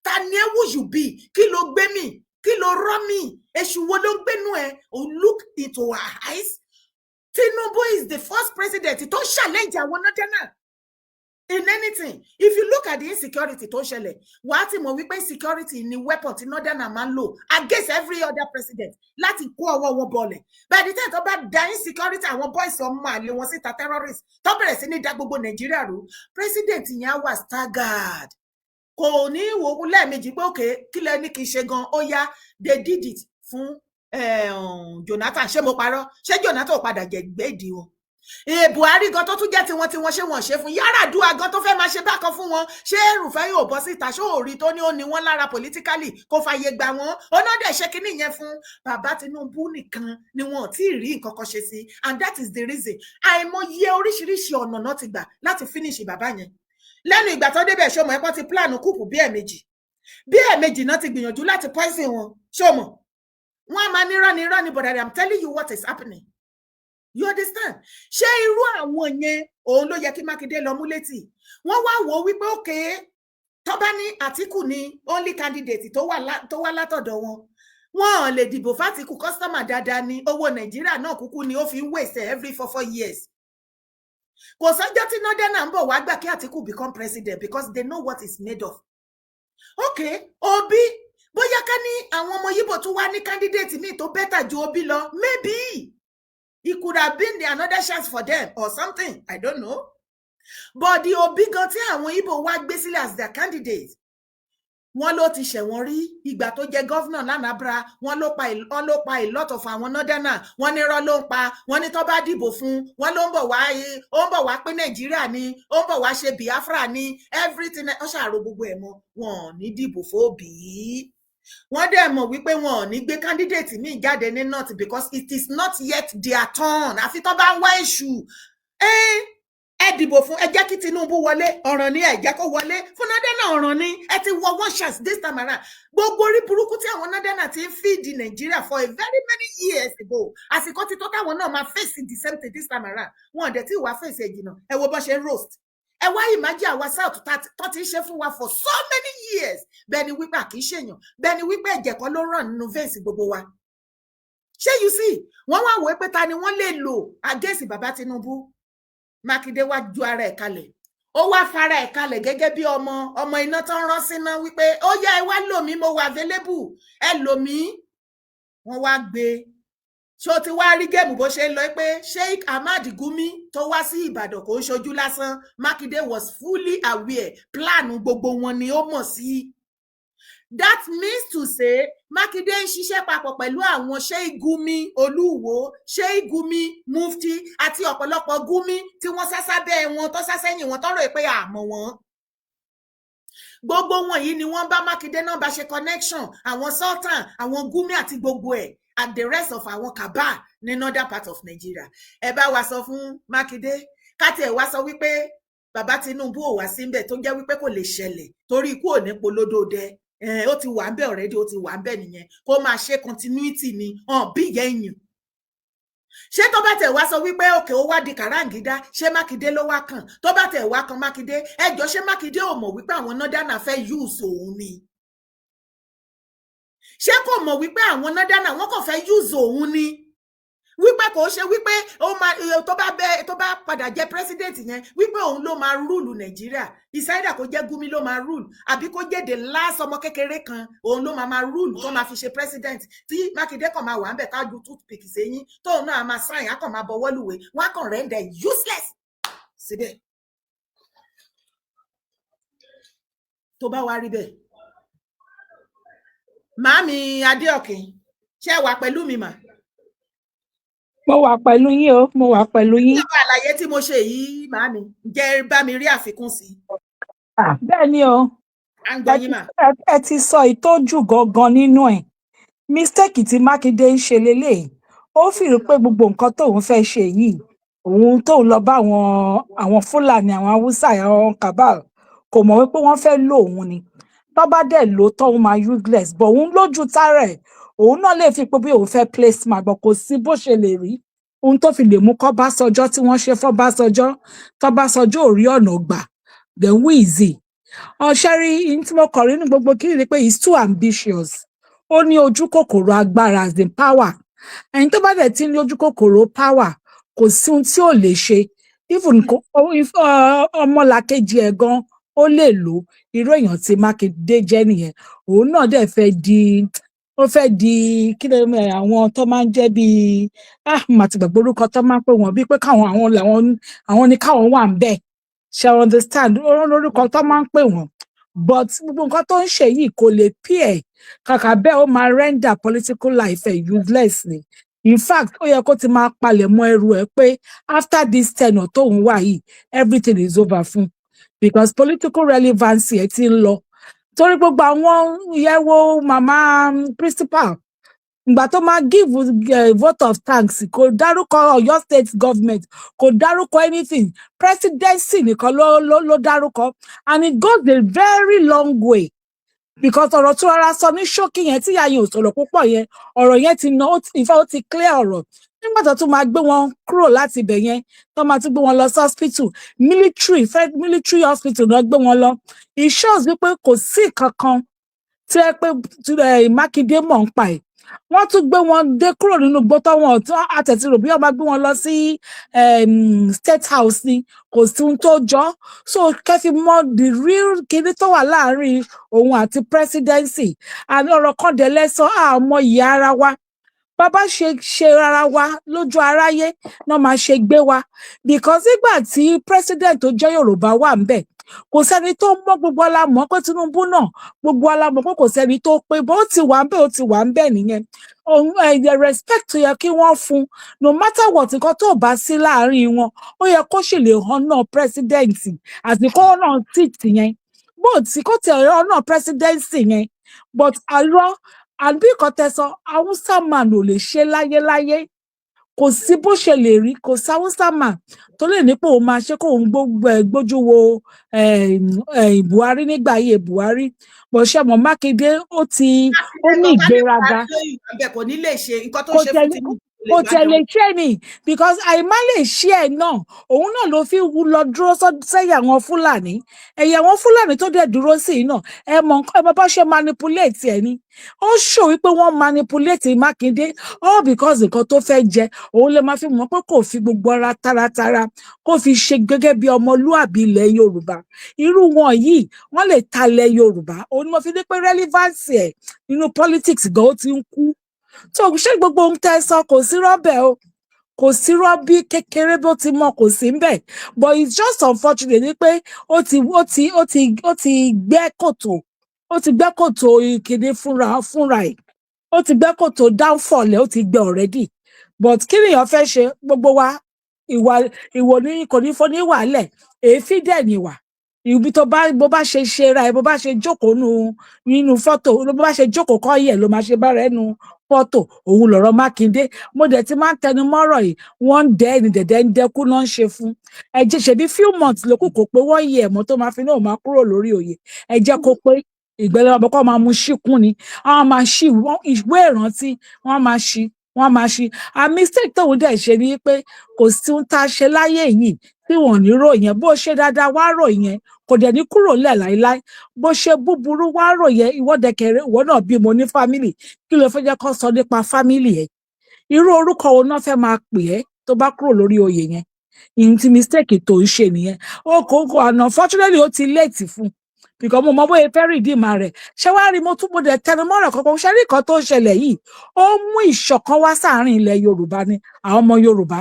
ta ni ẹ́ who you be, kí ló gbé mi, kí ló rọ́ mi, èṣù wo ló gbénú ẹ? Look into her eyes. Tinubu is the first president tó challenge àwọn northern in anything. If you look at the insecurity tó ṣẹlẹ̀, wàá ti mọ̀ wípé insecurity ni weapon tí northern máa ń lò against every other president láti kó ọwọ́ wọn bọ̀lẹ̀. By the time tó bá da insecurity àwọn boys ọmọ àlè wọn síta terrorists tó bẹ̀rẹ̀ sí ní dá gbogbo Nàìjíríà rú, president yẹn á wà staggered. Kò ní wo lẹ́ẹ̀mejì pé òkè kí lẹ ní kí n ṣe gan, ó yá they did it fún Jonathan. Ṣé mo parọ́? Ṣé Jonathan ò padà jẹ gbèdì wọn? Buhari gan tó tún jẹ́ tiwọn ṣé wọ́n ṣe fún Yar'Adua gan tó fẹ́ máa ṣe bákan fún wọn. Ṣé Rufai yóò bọ́ síta ṣó òrí tó ní ó ní wọ́n lára politically kó fàyè gbà wọ́n? Ọ̀nà dẹ̀ ṣe kínní yẹn fún bàbá Tinubu nìkan ni wọn ò tí ì rí nǹkan kan ṣe sí, and that is the reason. Àìmọye oríṣiríṣi ọ̀nà náà ti gbà láti finish bàbá yẹn. Lẹ́nu ìgbà tó débẹ̀ ṣó mọ̀ ẹ̀pọ̀ ti plan kúùpù bí ẹ̀ẹ̀mejì náà ti gbìyànjú láti poison wọn, ṣó mọ̀. Wọ́n á máa ní rọ́ni, but I am telling you what is happening. You understand? Ṣé irú àwọn yẹn òun ló yẹ kí Mákindé lọ mú létí? Wọ́n wá wò wípé òkè tó bá ní Àtíkù ní only candidate tó wà látọ̀dọ̀ wọn. Wọ́n lè dìbò f'Àtíkù, customer dáadáa ní owó Nàìjíríà náà kúkú ni ó fi ń waste every 4 years. Kò sọ́jọ́ tí Northern ń bọ̀ wá gbà kí Àtíkù become president because they know what is made of. Okay, Obi, bóyá ká ní àwọn ọmọ Yíbò tó wá ní candidate míì tó better ju Obi lọ, maybe it could have been another chance for them or something. I don't know. But the Obi gan tí àwọn Igbo wá gbé sílẹ̀ as their candidate, wọ́n ló ti ṣẹ̀wọ̀n rí ìgbà tó jẹ́ governor l'Anambra, wọ́n ló pa a lot of àwọn northerner, wọ́n ní irọ́ ló ń pa, wọ́n ní tó bá dìbò fún, wọ́n ló ń bọ̀ wá pé Nàìjíríà ni, ó ń bọ̀ wá ṣe Biafra ni, everything ó ṣàrò gbogbo ẹ̀ mọ́, wọn ò ní dìbò f'Obi. Wọ́n dẹ̀ mọ̀ wípé wọn ò ní gbé candidate míì jáde ní north because it is not yet their turn. Àfi tó bá ń wá èṣù. Ẹ dìbò fún, ẹ jẹ́ kí Tinubu wọlé, ọ̀ràn ni ẹ jẹ́ kó wọlé. Fún Northern ọ̀ràn ni, ẹ ti wọ one chance this time around. Gbogbo orí burúkú tí àwọn Northern ti ń feed Nigeria for a very many years ago. Àsìkò ti tó táwọn náà máa face the same thing this time around. Wọn dẹ̀ tí wàá face ẹ̀jìnà. Ẹ wo bó ṣe ń roast. Ẹ wá imagine àwa South tó ti ń ṣe fún wa for so many years. Bẹ́ẹ̀ ni wípé àkì í ṣèyàn. Bẹ́ẹ̀ ni wípé ẹ̀jẹ̀ kan ló ràn nínú veins gbogbo wa. Ṣé you see? Wọ́n wá wò pé ta ni wọ́n lè lò against bàbá Tinubu. Mákindé wá ju ara ẹ̀ kalẹ̀. Ó wá fara ẹ̀ kalẹ̀ gẹ́gẹ́ bí ọmọ iná tó ń rán síná wípé ó yá ẹ wá lò mí, mo wà available. Ẹ lò mí. Wọ́n wá gbé. Ṣó ti wá rí géèmù bó ṣe ń lọ pé Sheikh Ahmad Gumi tó wá sí Ìbàdàn kò ń ṣojú lásán. Mákindé was fully aware. Plan gbogbo wọn ni ó mọ̀ sí. that means to say Mákindé ń ṣiṣẹ́ papọ̀ pẹ̀lú àwọn Sheikh Gumi Olúwo, Sheikh Gumi Mufti àti ọ̀pọ̀lọpọ̀ Gumi tí wọ́n sá sábẹ́ wọn tó sá sẹ́yìn wọn tọ́rọ̀ pé àmọ́ wọn. Gbogbo wọn yìí ni wọ́n bá Mákindé náà bá ṣe connection, àwọn Sultan, àwọn Gumi àti gbogbo ẹ̀ and the rest of àwọn Kaba ní northern part of Nigeria. Ẹ bá wa sọ fún Mákindé, káti ẹ̀ wá sọ wípé bàbá Tinubu ò wá síbẹ̀ tó jẹ́ wípé kò lè ṣẹlẹ̀ torí ikú ò ní polódóde. Ó ti wà ń bẹ̀ already, ó ti wà ń bẹ̀ nìyẹn, kó máa ṣe continuity ni bí yẹ̀yìn. Ṣé tó bá tẹ̀ wá sọ wípé òkè ó wá di kàráǹgídá, ṣé Mákindé ló wá kàn? Tó bá tẹ̀ wá kan Mákindé, ẹjọ́ ṣé Mákindé ò mọ̀ wípé àwọn Northern fẹ́ use òun ni? Ṣé kò mọ̀ wípé àwọn Northern wọ́n kàn fẹ́ use òun ni? Wípé kò ṣe wípé ó máa tó bá padà jẹ́ president yẹn wípé òun ló máa rule Nàìjíríà. Ìsáídà kò jẹ́ Gumi ló máa rule àbí kó jẹ́ the last ọmọ kékeré kan òun ló máa rule tó máa fi ṣe president tí Mákindé kàn máa wà ń bẹ̀ ká ju toothpick sẹ́yìn tóun náà máa sign á kàn máa bọwọ́ lùwé wọ́n á kàn render useless síbẹ̀. Tó bá wá rí bẹ́ẹ̀ Màámi Adéọ̀kín ṣé wà pẹ̀lú mi mà? Mo wà pẹ̀lú yín o, mo wà pẹ̀lú yín. Nípa àlàyé tí mo ṣe yìí, màámi, jẹ́ bá mi rí àfikún sí. Bẹ́ẹ̀ ni o. À ń gbọ́ yín mà. Ẹ ti sọ ìtọ́jú gangan nínú ẹ̀. Mistake tí Mákindé ń ṣe leléyìí. Ó fi rí pé gbogbo nǹkan tóun fẹ́ ṣe yìí, òun tóun lọ bá àwọn Fúlàní, àwọn Haúsá, àwọn Kabal, kò mọ̀ wípé wọ́n fẹ́ lò òun ni. Tó bá dẹ̀ lò tóun máa useless, but òun lójú tààrà ẹ̀. Òun náà lè fi pé bí òun fẹ́ place máa gbọ́ kò sí bó ṣe lè rí ohun tó fi lè mú k'Ọ́básanjọ́ tí wọ́n ṣe f'Ọ́básanjọ́ t'Ọ́básanjọ́ ò rí ọ̀nà gbà then who is he? Ṣẹ́rí tí mo kọ̀ rí nínú gbogbo kí ni pé he's too ambitious. Ó ní ojú kòkòrò agbára as in power. Ẹni tó bá dẹ̀ ti ní ojú kòkòrò power kò sí ohun tí ò lè ṣe. Even ọmọlàkejì ẹ̀ gan ó lè lò irú èèyàn tí Mákindé jẹ́ nìyẹn. Òun náà dẹ̀ fẹ́ di kí ló àwọn tó máa ń jẹ́ bíi màá ti gbàgbé orúkọ tó máa ń pè wọ́n bíi pé àwọn ni káwọn wà ń bẹ̀ ṣe understand lórúkọ tó máa ń pè wọ́n but gbogbo nǹkan tó ń ṣe yìí kò lè pay kàkà bẹ́ẹ̀ ó máa render political life useless ni. In fact ó yẹ kó ti máa palẹ̀ mọ́ ẹrù ẹ̀ pé after this tenure tóun wà yìí everything is over fún because political relevancy ẹ̀ ti ń lọ. Torí gbogbo àwọn ìyẹ̀wò màmá principal ìgbà tó máa give vote of thanks kò dárúkọ Ọ̀yọ́ state government kò dárúkọ anything presidency nìkan ló dárúkọ and it goes a very long way because ọ̀rọ̀ tó rárá sọ ní ṣókí yẹn tí yàyìn ò sọ̀rọ̀ púpọ̀ yẹn ọ̀rọ̀ yẹn ti ná ìfẹ́ ó ti clear ọ̀rọ̀ nígbà tó tún máa gbé wọn kúrò láti ibẹ̀ yẹn tó máa tún gbé wọn lọ sí hospital military hospital náà gbé wọn lọ it shows wípé kò sí kankan tí ẹ pé Mákindé mọ̀ ń pa ẹ̀ wọ́n tún gbé wọn dé kúrò nínú gbọ́tọ̀ wọn tó àtẹ̀tìrò bí wọ́n máa gbé wọn lọ sí state house ni kò sí ohun tó jọ so kẹfì mọ the real kinní tó wà láàrin òun àti presidency àní ọ̀rọ̀ kan dẹ̀ lẹ́sọ̀ àmọ́ ìyá ara wa bàbá ṣe ara wa lójú aráyé náà máa ṣe gbé wa because nígbà tí president tó jẹ́ Yorùbá wà ń bẹ̀ kò sẹ́ni tó mọ̀ gbogbo alámọ̀ pé Tinubu náà gbogbo alámọ̀ pé kò sẹ́ni tó pé bó ti wà ń bẹ̀ nìyẹn respect tó yẹ kí wọ́n fún no matter what nǹkan tó bá sí láàrin wọn ó yẹ kó sì lè honour president àti kó honour seat yẹn bó ti kó tẹ̀ honour presidency yẹn but àlọ́ àbí nǹkan tẹ̀sán Hausa man ò lè ṣe láyéláyé kò sí bó ṣe lè rí kò sí Hausa man tó lè ní pé òun máa ṣe kó òun gbójú wo Buhari nígbà ayé Buhari bó ṣe mọ̀ Mákindé ó ní ìgbéraga kò ní lè ṣe nǹkan tó ṣe fún Tinubu kò tẹ̀lé ṣẹ́ ni because àìmá lè ṣe ẹ̀ náà òun náà ló fi lọ dúró sẹ́yìn àwọn Fúlàní ẹ̀yà àwọn Fúlàní tó dẹ̀ dúró sí i náà ẹ mọ̀ bá ṣe manipulate ẹ̀ ni ó ṣò wípé wọ́n manipulate Mákindé all because nǹkan tó fẹ́ jẹ òun lè máa fi mọ̀ pé kò fi gbogbo ara taratara kó fi ṣe gẹ́gẹ́ bí ọmọlúàbí ilẹ̀ Yorùbá irú wọn yìí wọ́n lè talẹ̀ Yorùbá òun ni mo fi ní pé relevance ẹ̀ nínú politics gan ó ti ń kú tó ṣé gbogbo ohun tẹ́ sọ kò sí rọ́bẹ̀ o kò sí rọ́bí kékeré bó ti mọ kò sí ńbẹ̀ but it's just unfortunate ni pé ó ti gbẹ́ kòtò ó ti gbẹ́ kòtò ìkíní fúnra ẹ̀, ó ti gbẹ́ kòtò downfall ẹ̀, ó ti gbẹ́ already. But kí nìyàn fẹ́ ṣe gbogbo wa, ìwò ní kò ní fọ́ ní wàhálẹ̀, èéfín dẹ̀ nìwà. Ibi tó bá bó bá ṣe ṣe ra ẹ, bó bá ṣe jókòó nínú fọ́tò, bó bá ṣe jókòó kọ́ yẹ̀ ló máa ṣe bára ẹnu fọ́tò. Òun lọ̀rọ̀ Mákindé. Mo dẹ̀ ti máa ń tẹnu mọ́rọ̀ yìí, wọ́n ń dẹ́ ẹni dẹ̀dẹ̀ ń dẹ́kú náà ń ṣe fún. Ẹ jẹ́ ṣebí few months ló kù kó pé wọ́n yẹ ẹ̀mọ́ tó máa fi náà máa kúrò lórí oyè. Ẹ jẹ́ kó pé ìgbẹ́lẹ́ ọmọ kọ́ máa mú ṣíkún ni, àwọn máa ṣí ìwé ìrántí, wọ́n máa ṣí. A mistake tóun dẹ̀ ṣe ni pé kò sí ohun tá a ṣe láyé yìí tí wọn ò ní ròyìn ẹ̀. Bó ṣe dáadáa wá ròyìn ẹ̀, kò dẹ̀ ní kúrò ńlẹ̀ láíláí. Bó ṣe búburú wá ròyìn ẹ̀, ìwọ dẹ̀kẹ̀rẹ̀ ìwọ náà bímọ ní fámìlì, kí ló fẹ́ jẹ́ kó sọ nípa fámìlì ẹ̀? Irú orúkọ wo náà fẹ́ máa pè ẹ́ tó bá kúrò lórí oyè yẹn? Ìyẹn ti mistake tó ń ṣe nìyẹn. Ó kò àná unfortunately ó ti late fún, because mo mọ bóyá fẹ́ rìdíìmà rẹ̀. Ṣé wàá rí mo dẹ̀ tẹnumọ́rọ̀ kankan, ṣe rí nǹkan tó ń ṣẹlẹ̀ yìí, ó mú ìṣọ̀kan wá sáàárín ilẹ̀ Yorùbá ni, àwọn ọmọ Yorùbá.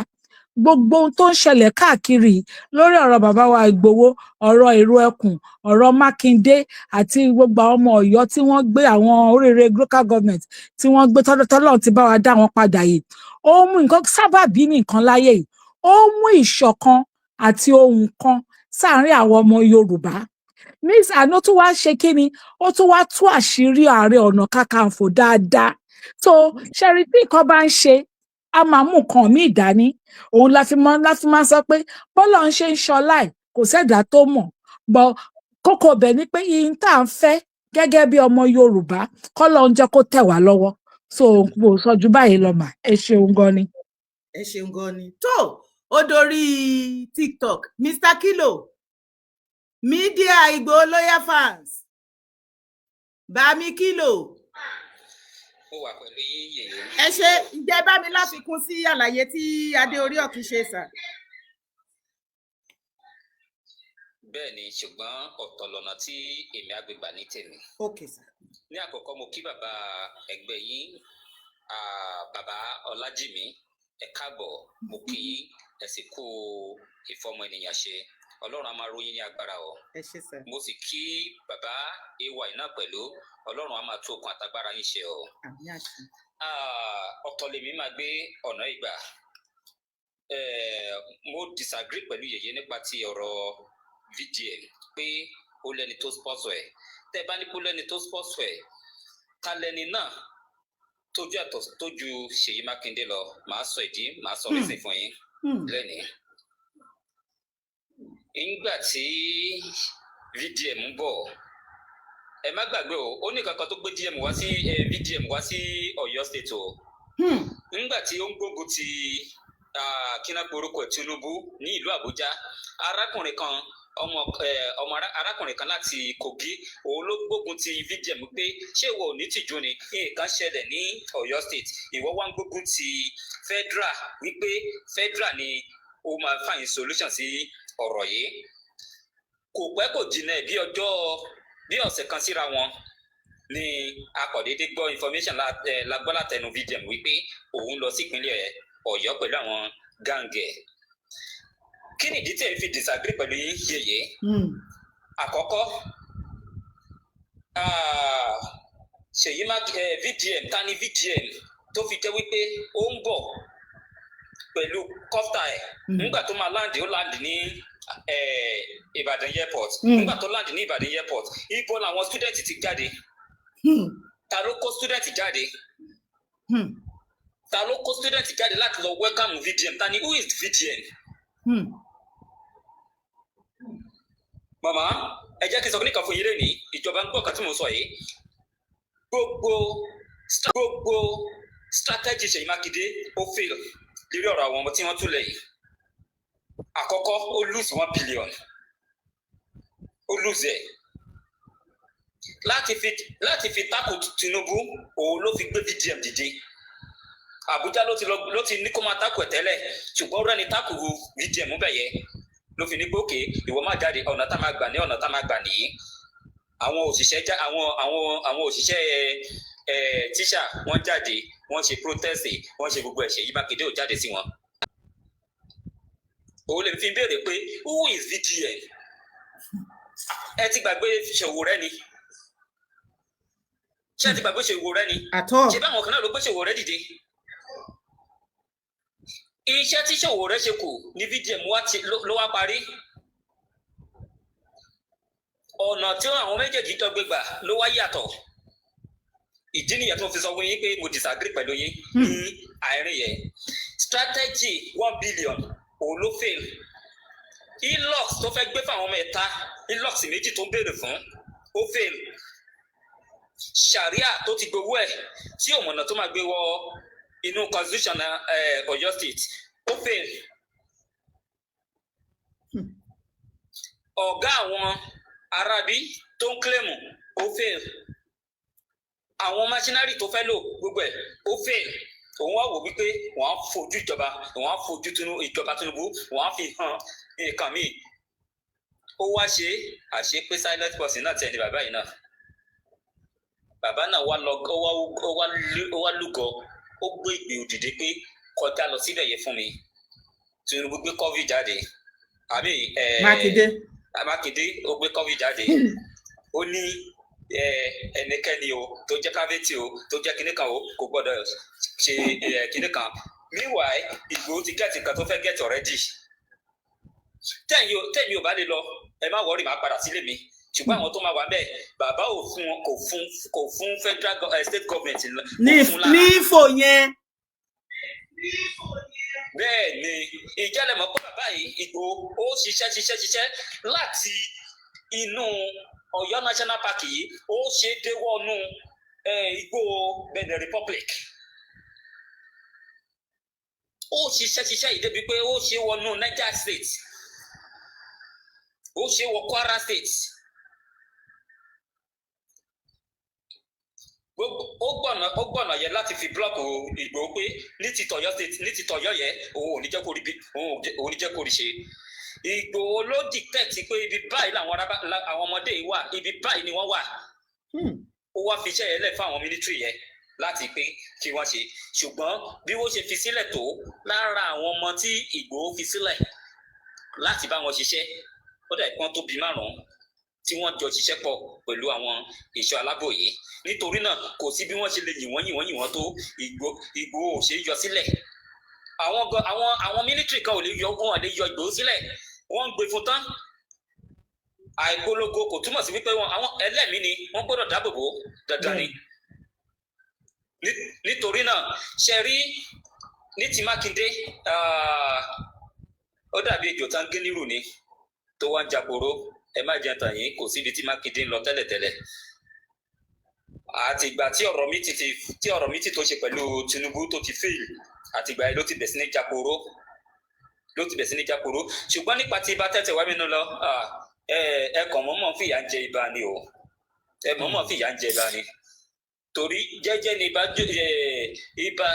Gbogbo ohun tó ń ṣẹlẹ̀ káàkiri lórí ọ̀rọ̀ bàbá wa Ìgbòho, ọ̀rọ̀ Èrò Ẹkùn, ọ̀rọ̀ Mákindé àti gbogbo àwọn ọmọ Ọ̀yọ́ tí wọ́n gbé àwọn oríire local government tí wọ́n gbé tọ́lọ́run ti bá wa dá wọn padà yìí. Ó mú nǹkan sábàbí nìkan láyé yìí. Ó mú ìṣọ̀kan àti ohun kan sáàárín àwọn ọmọ Yorùbá. Miss àná tún wá ṣe kí ni, ó tún wá tú àṣírí Ààrẹ Ọ̀nà Kakanfò dáadáa. So ṣẹ́rí tí nǹkan bá ń ṣe, a máa mú nǹkan míì dání. Òun la fi máa sọ pé bọ́lá ń ṣe ń ṣọlá ẹ̀, kò sẹ́dá tó mọ̀. Bọ̀ kókó bẹ̀ ni pé ihun tá à ń fẹ́ gẹ́gẹ́ bí ọmọ Yorùbá, k'Ọlọ́run jẹ́ kó tẹ̀ wá lọ́wọ́. So mo sọ ju báyìí lọ mà, ẹ ṣeun gan ni. Ẹ ṣeun gan ni. Tó o dorí TikTok, Mr. Kilo, Media Igboho Loyal fans, Bami Kilo. Mo wà pẹ̀lú yín yèyé. Ẹ ṣe ǹjẹ́ bá mi láfikún sí àlàyé tí Adéorí Ọ̀kín ṣe sà. Bẹ́ẹ̀ ni, ṣùgbọ́n ọ̀tọ̀ lọ́nà tí èmi á gbé gbà ní tèmi. Okay sà. Ní àkọ́kọ́ mo kí bàbá ẹgbẹ́ yín, bàbá Ọlájìmí, ẹ káàbọ̀, mo kí ẹ sì kú ìfọmọ ènìyàn ṣe. Ọlọ́run á máa ròyìn ní agbára o. Ẹ ṣé sà. Mo sì kí bàbá AY náà pẹ̀lú, Ọlọ́run á máa tó okun àtagbára yín ṣe o. Àmín àṣẹ. Ọ̀tọ̀ lèmi máa gbé ọ̀nà ìgbà. Mo disagree pẹ̀lú yèyé nípa ti ọ̀rọ̀ VDM pé ó lẹ́ni tó sponsor ẹ̀. Tẹ́ bá ní kó lẹ́ni tó sponsor ẹ̀, ká lẹ́ni náà tójú àtọ̀ tójú Ṣèyí Mákindé lọ, màá sọ ìdí, màá sọ reason fún yín lẹ́nìí. Nígbà tí VDM ń bọ̀, ẹ má gbàgbé o, ó ní kankan tó gbé VDM wá sí Ọ̀yọ́ state o. Nígbà tí ó ń gbógun ti kínápé orúkọ Tinubu ní ìlú Àbújá, arákùnrin kan láti Kogi, òun ló gbógun ti VDM pé ṣé ìwọ ò ní tìjú ni, nǹkan ṣẹlẹ̀ ní Ọ̀yọ́ state, ìwọ wá ń gbógun ti federal wípé federal ni ó máa find solution sí ọ̀rọ̀ yìí. Kò pẹ́ kò jìnnà bí ọ̀sẹ̀ kan síra wọn ni akọ̀dédé gbọ́ information lágbọ́ látẹnu VDM wípé òun lọ sí ìpínlẹ̀ Ọ̀yọ́ pẹ̀lú àwọn gáǹgẹ̀. Kí nìdí tí ẹ fi disagree pẹ̀lú yèyé? Àkọ́kọ́, Ṣèyí VDM, ta ni VDM tó fi jẹ́ wípé ó ń bọ̀ pẹ̀lú kọ́fà ẹ̀ nígbà tó máa láǹdì, ó láǹdì ní Ìbàdàn airport. Nígbà tó láǹdì ní Ìbàdàn airport, ibo làwọn student ti jáde? Ta ló kó student jáde? Ta ló kó student jáde láti lọ welcome VDM? Ta ni who is VDM? Màmá, ẹ jẹ́ kí n sọ níkan fún yín lẹ́nìí, ìjọba ń gbọ́ ọ̀kan tí mo sọ yìí. Gbogbo strategy Ṣèyí Mákindé ó fail lórí ọ̀rọ̀ àwọn ọmọ tí wọ́n túlẹ̀ yìí. Àkọ́kọ́, ó lose 1 billion. Ó lose ẹ̀. Láti fi tako Tinubu, òun ló fi gbé VDM dìde. Àbújá ló ti ní kó máa tako ẹ̀ tẹ́lẹ̀, ṣùgbọ́n rẹ́ni tako VDM bẹ̀yẹ ló fi ní gbókè ìwọ má jáde, ọ̀nà tá máa gbà ní ọ̀nà tá máa gbà nìyí. Àwọn òṣìṣẹ́ tíṣà wọ́n jáde, wọ́n ṣe protest, wọ́n ṣe gbogbo ẹ̀ṣẹ̀. Ṣèyí Mákindé ò jáde sí wọn. Òun lè fi béèrè pé who is VDM? Ẹ ti gbàgbé Ṣòwòrẹ́ ni. ṣé ẹ ti gbàgbé Ṣòwòrẹ́ ni àtọ́ ṣé báwọn kan náà ló gbé Ṣòwòrẹ́ dìde iṣẹ́ tí Ṣòwòrẹ́ ṣe kù ní VDM ló wá parí ọ̀nà tí àwọn méjèèjì tó gbé gbà ló wá yàtọ̀ ìdí nìyẹn tó fi sọ fún yín pé mo disagree pẹ̀lú yín ní àárín yẹn strategy 1 billion òun ló fail ilox tó fẹ́ gbé fáwọn ọmọ ẹ̀ta ilox méjì tó ń béèrè fún ó fail sharia tó ti gbowó ẹ̀ tí òmùnà tó máa gbé wọ inú constitution Ọ̀yọ́ state ó fail ọ̀gá àwọn arábí tó ń kílèmù ó fail àwọn machinery tó fẹ́ lò gbogbo ẹ̀ ó fail òun wá wò wípé wọ́n á fojú ìjọba wọ́n á fojú ìjọba Tinubu wọ́n á fi hàn nǹkan míì ó wá ṣe àṣe pé silent person náà tẹ̀ ní bàbá yìí náà bàbá náà wá lúgọ ó gbé ìgbé òdìdí pé kọjá lọ síbẹ̀ yẹn fún mi Tinubu gbé COVID jáde àbí Mákindé ó gbé COVID jáde ó ní ẹnikẹ́ni o tó jẹ́ kábẹ́tì o tó jẹ́ kinní kan o kò gbọ́dọ̀ ṣe kinní kan meanwhile Ìgbòho ti gẹ̀ẹ́tì nǹkan tó fẹ́ gẹ̀ẹ́tì already tẹ̀mí ò bá lè lọ ẹ má wọrí màá padà sílé mi ṣùgbọ́n àwọn tó máa wà bẹ́ẹ̀ bàbá kò fún federal state government ní ìfò yẹn. bẹ́ẹ̀ ni ìjẹ́lẹ̀ mọ́ pé bàbá yìí Ìgbòho ó ṣiṣẹ́ láti inú Ọ̀yọ́ National Park yìí ó ṣe dé wọnú igbó Benin Republic ó ṣiṣẹ́ yìí débi pé ó ṣe wọnú Niger State ó ṣe wọ Kwara State ó gbọ̀nà yẹn láti fi blọọkù Ìgbòho pé ní ti tọ̀yọ́ state ní ti tọ̀yọ́ yẹn òun ò ní jẹ́ kó rí ṣe Ìgbòho ló dìtẹ́ẹ̀tì pé ibi báyìí làwọn ọmọdé yìí wà ibi báyìí ni wọ́n wà ó wá fi iṣẹ́ yẹn lẹ̀ fún àwọn mílítírì yẹn láti pé kí wọ́n ṣe ṣùgbọ́n bí wọ́n ṣe fi sílẹ̀ tó lára àwọn ọmọ tí Ìgbòho fi sílẹ̀ láti bá wọn ṣiṣẹ́ ó dà ìpọ́n tó bí 5 tí wọ́n jọ ṣiṣẹ́ pọ̀ pẹ̀lú àwọn ẹ̀ṣọ́ aláàbò yìí nítorí náà kò sí bí wọ́n ṣe lè yìn wọ́n tó Ìgbòho ò ṣe yọ sílẹ̀ àwọn mílítírì kan ò lè yọ Ìgbòho sílẹ̀ wọ́n ń gbé fún tán àìpolongo kò túmọ̀ sí wípé àwọn ẹlẹ́mìí ni wọ́n gbọ́dọ̀ dáàbò bò dandan ni nítorí náà ṣe rí ní ti Mákindé ó dàbí ejò tá ń gé nírù ni tó wá ń jàporó ẹ má jẹ́ tàn yín kò síbi tí Mákindé ń lọ tẹ́lẹ̀tẹ́lẹ̀ àtìgbà tí ọ̀rọ̀ mi ti tó ṣe pẹ̀lú Tinubu tó ti fail àtìgbà yìí ló ti bẹ̀ sí ní jáporó ṣùgbọ́n nípa tí ibà tẹ̀tẹ̀ wá mínú lọ ẹ kàn mọ́mọ́ fìyà ń jẹ ibà ni o ẹ mọ́mọ́ fìyà ń jẹ ibà ni torí jẹ́jẹ́ ni ibà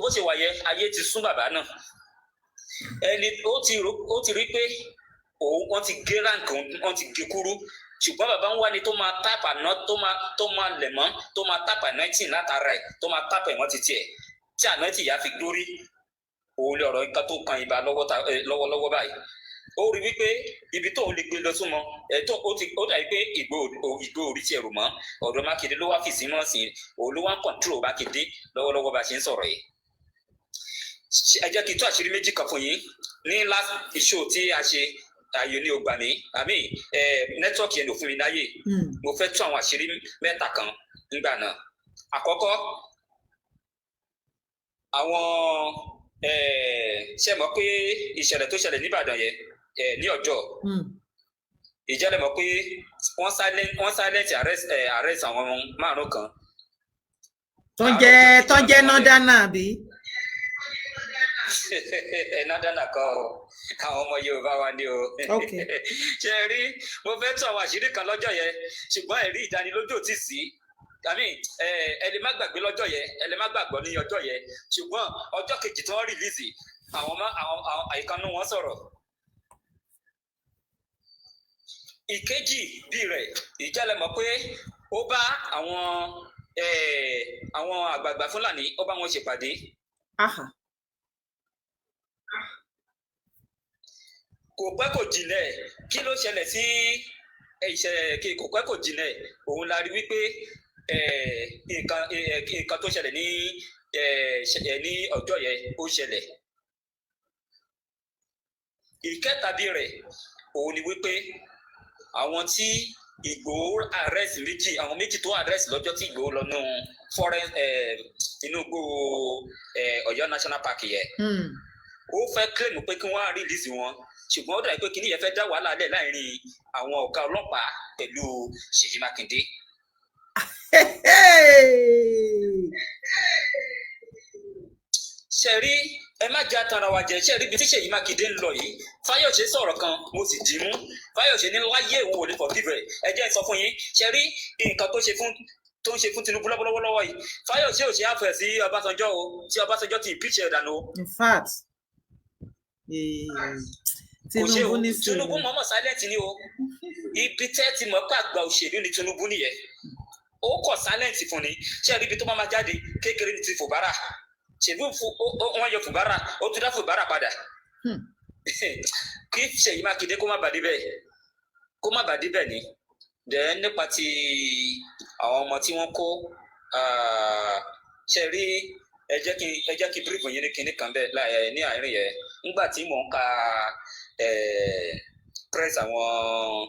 bó ṣe wà yẹ ayé ti sún bàbá náà ẹni ó ti rí pé wọ́n ti gé ránkì wọ́n ti gé kúrú ṣùgbọ́n bàbá ń wá ni tó máa tápà náà tó máa lẹ̀ mọ́ tó máa tápà 19 látara ẹ̀ tó máa tápà ẹ̀wọ̀n ti tiẹ̀ tí àná ti yà fi dórí òun lè ọ̀rọ̀ nǹkan tó kan ibà lọ́wọ́lọ́wọ́ báyìí ó rí wípé ibi tó ń lè gbé lọ súnmọ́ ó dàbí pé Ìgbòho orí tiẹ̀ rò mọ́ ọ̀dọ̀ Mákindé ló wá fìsí mọ́ sí òun ló wá ń kọ̀ǹtúrò Mákindé lọ́wọ́lọ́wọ́ bá ṣe ń sọ̀rọ̀ yìí. ẹ jẹ́ kí n tó àṣírí méjì kan fún yín ní last show tí a ṣe ayò ní ògbà mi nẹ́tíwọ́ọ̀kì yẹn ló fún mi láyè mo fẹ́ tú àwọn àṣírí 3 kan nígbà náà àkọ́kọ́ àwọn ṣe mọ̀ pé ìṣẹ̀lẹ̀ tó ṣẹlẹ̀ ní Ìbàdàn yẹn ní ọjọ́ ìjẹ́lẹ̀ mọ̀ pé wọ́n silent arrest àwọn 5 kan. tó ń jẹ́ nọ́dánà àbí. nọ́dánà kan o àwọn ọmọ Yorùbá wa ni o. ṣe rí mo fẹ́ tú àwọn àṣírí kan lọ́jọ́ yẹn ṣùgbọ́n ẹ̀rí ìdánilójú ò tí sí ẹ lè má gbàgbé lọ́jọ́ yẹn ẹ lè má gbàgbọ́ ní ọjọ́ yẹn ṣùgbọ́n ọjọ́ kejì tí wọ́n rìlíìsì àwọn àìkanú wọn sọ̀rọ̀. ìkejì bíi rẹ̀ ìjẹ́lẹ̀ mọ̀ pé ó bá àwọn àgbààgbà Fúlàní ó bá wọn ṣèpàdé. kò pẹ́ kò jìnnà kí ló ṣẹlẹ̀ sí kò pẹ́ kò jìnnà òun la rí wípé nǹkan tó ṣẹlẹ̀ ní ọjọ́ yẹn ó ṣẹlẹ̀. Ìkẹta bí rẹ̀ òun ni wípé àwọn tí Ìgbòho arrest méjì, àwọn méjì tó arrest lọ́jọ́ tí Ìgbòho lọ nù forest inú igbó Ọ̀yọ́ National Park yẹn. Ó fẹ́ claim pé kí wọ́n á release wọn, ṣùgbọ́n ó dàbí pé kíní yẹn fẹ́ dá wàhálà lẹ̀ láàrin àwọn ọ̀gá ọlọ́pàá pẹ̀lú Ṣèyí Mákindé. Ṣé rí, ẹ má jẹ́ àtàrà wa jẹ, ṣé rí ibi tí Ṣèyí Mákindé ń lọ yìí, Fáyọ̀ṣe sọ̀rọ̀ kan mo sì dì í mú. Fáyọ̀ṣe ní láyé òun ò lè forgive ẹ̀. Ẹ jẹ́ n sọ fún yín, ṣé rí nǹkan tó ń ṣe fún Tinubu lọ́wọ́lọ́wọ́ yìí, Fáyọ̀ṣe ò ṣe àfẹ́ sí Ọbásanjọ́ o, tí Ọbásanjọ́ ti impeach ẹ̀ dànù o. In fact Tinubu mọ̀mọ́ silent ni o. Ibi tẹ́ ti mọ̀ pé àgbà òṣèlú ni Tinubu nìyẹn. Ó kọ̀ silent fún ni. Ṣé rí ibi tó máa jáde kékeré ní ti Fubara. Ṣèbí wọ́n yọ Fubara, ó tún dá Fubara padà. Kí Ṣèyí Mákindé kó má bàdí bẹ́ẹ̀ ni. Then nípa ti àwọn ọmọ tí wọ́n kó ṣe rí, ẹ jẹ́ kí brief yín ní kinní kan bẹ́ẹ̀ ní àárín yẹn. Nígbà tí mò ń ka press àwọn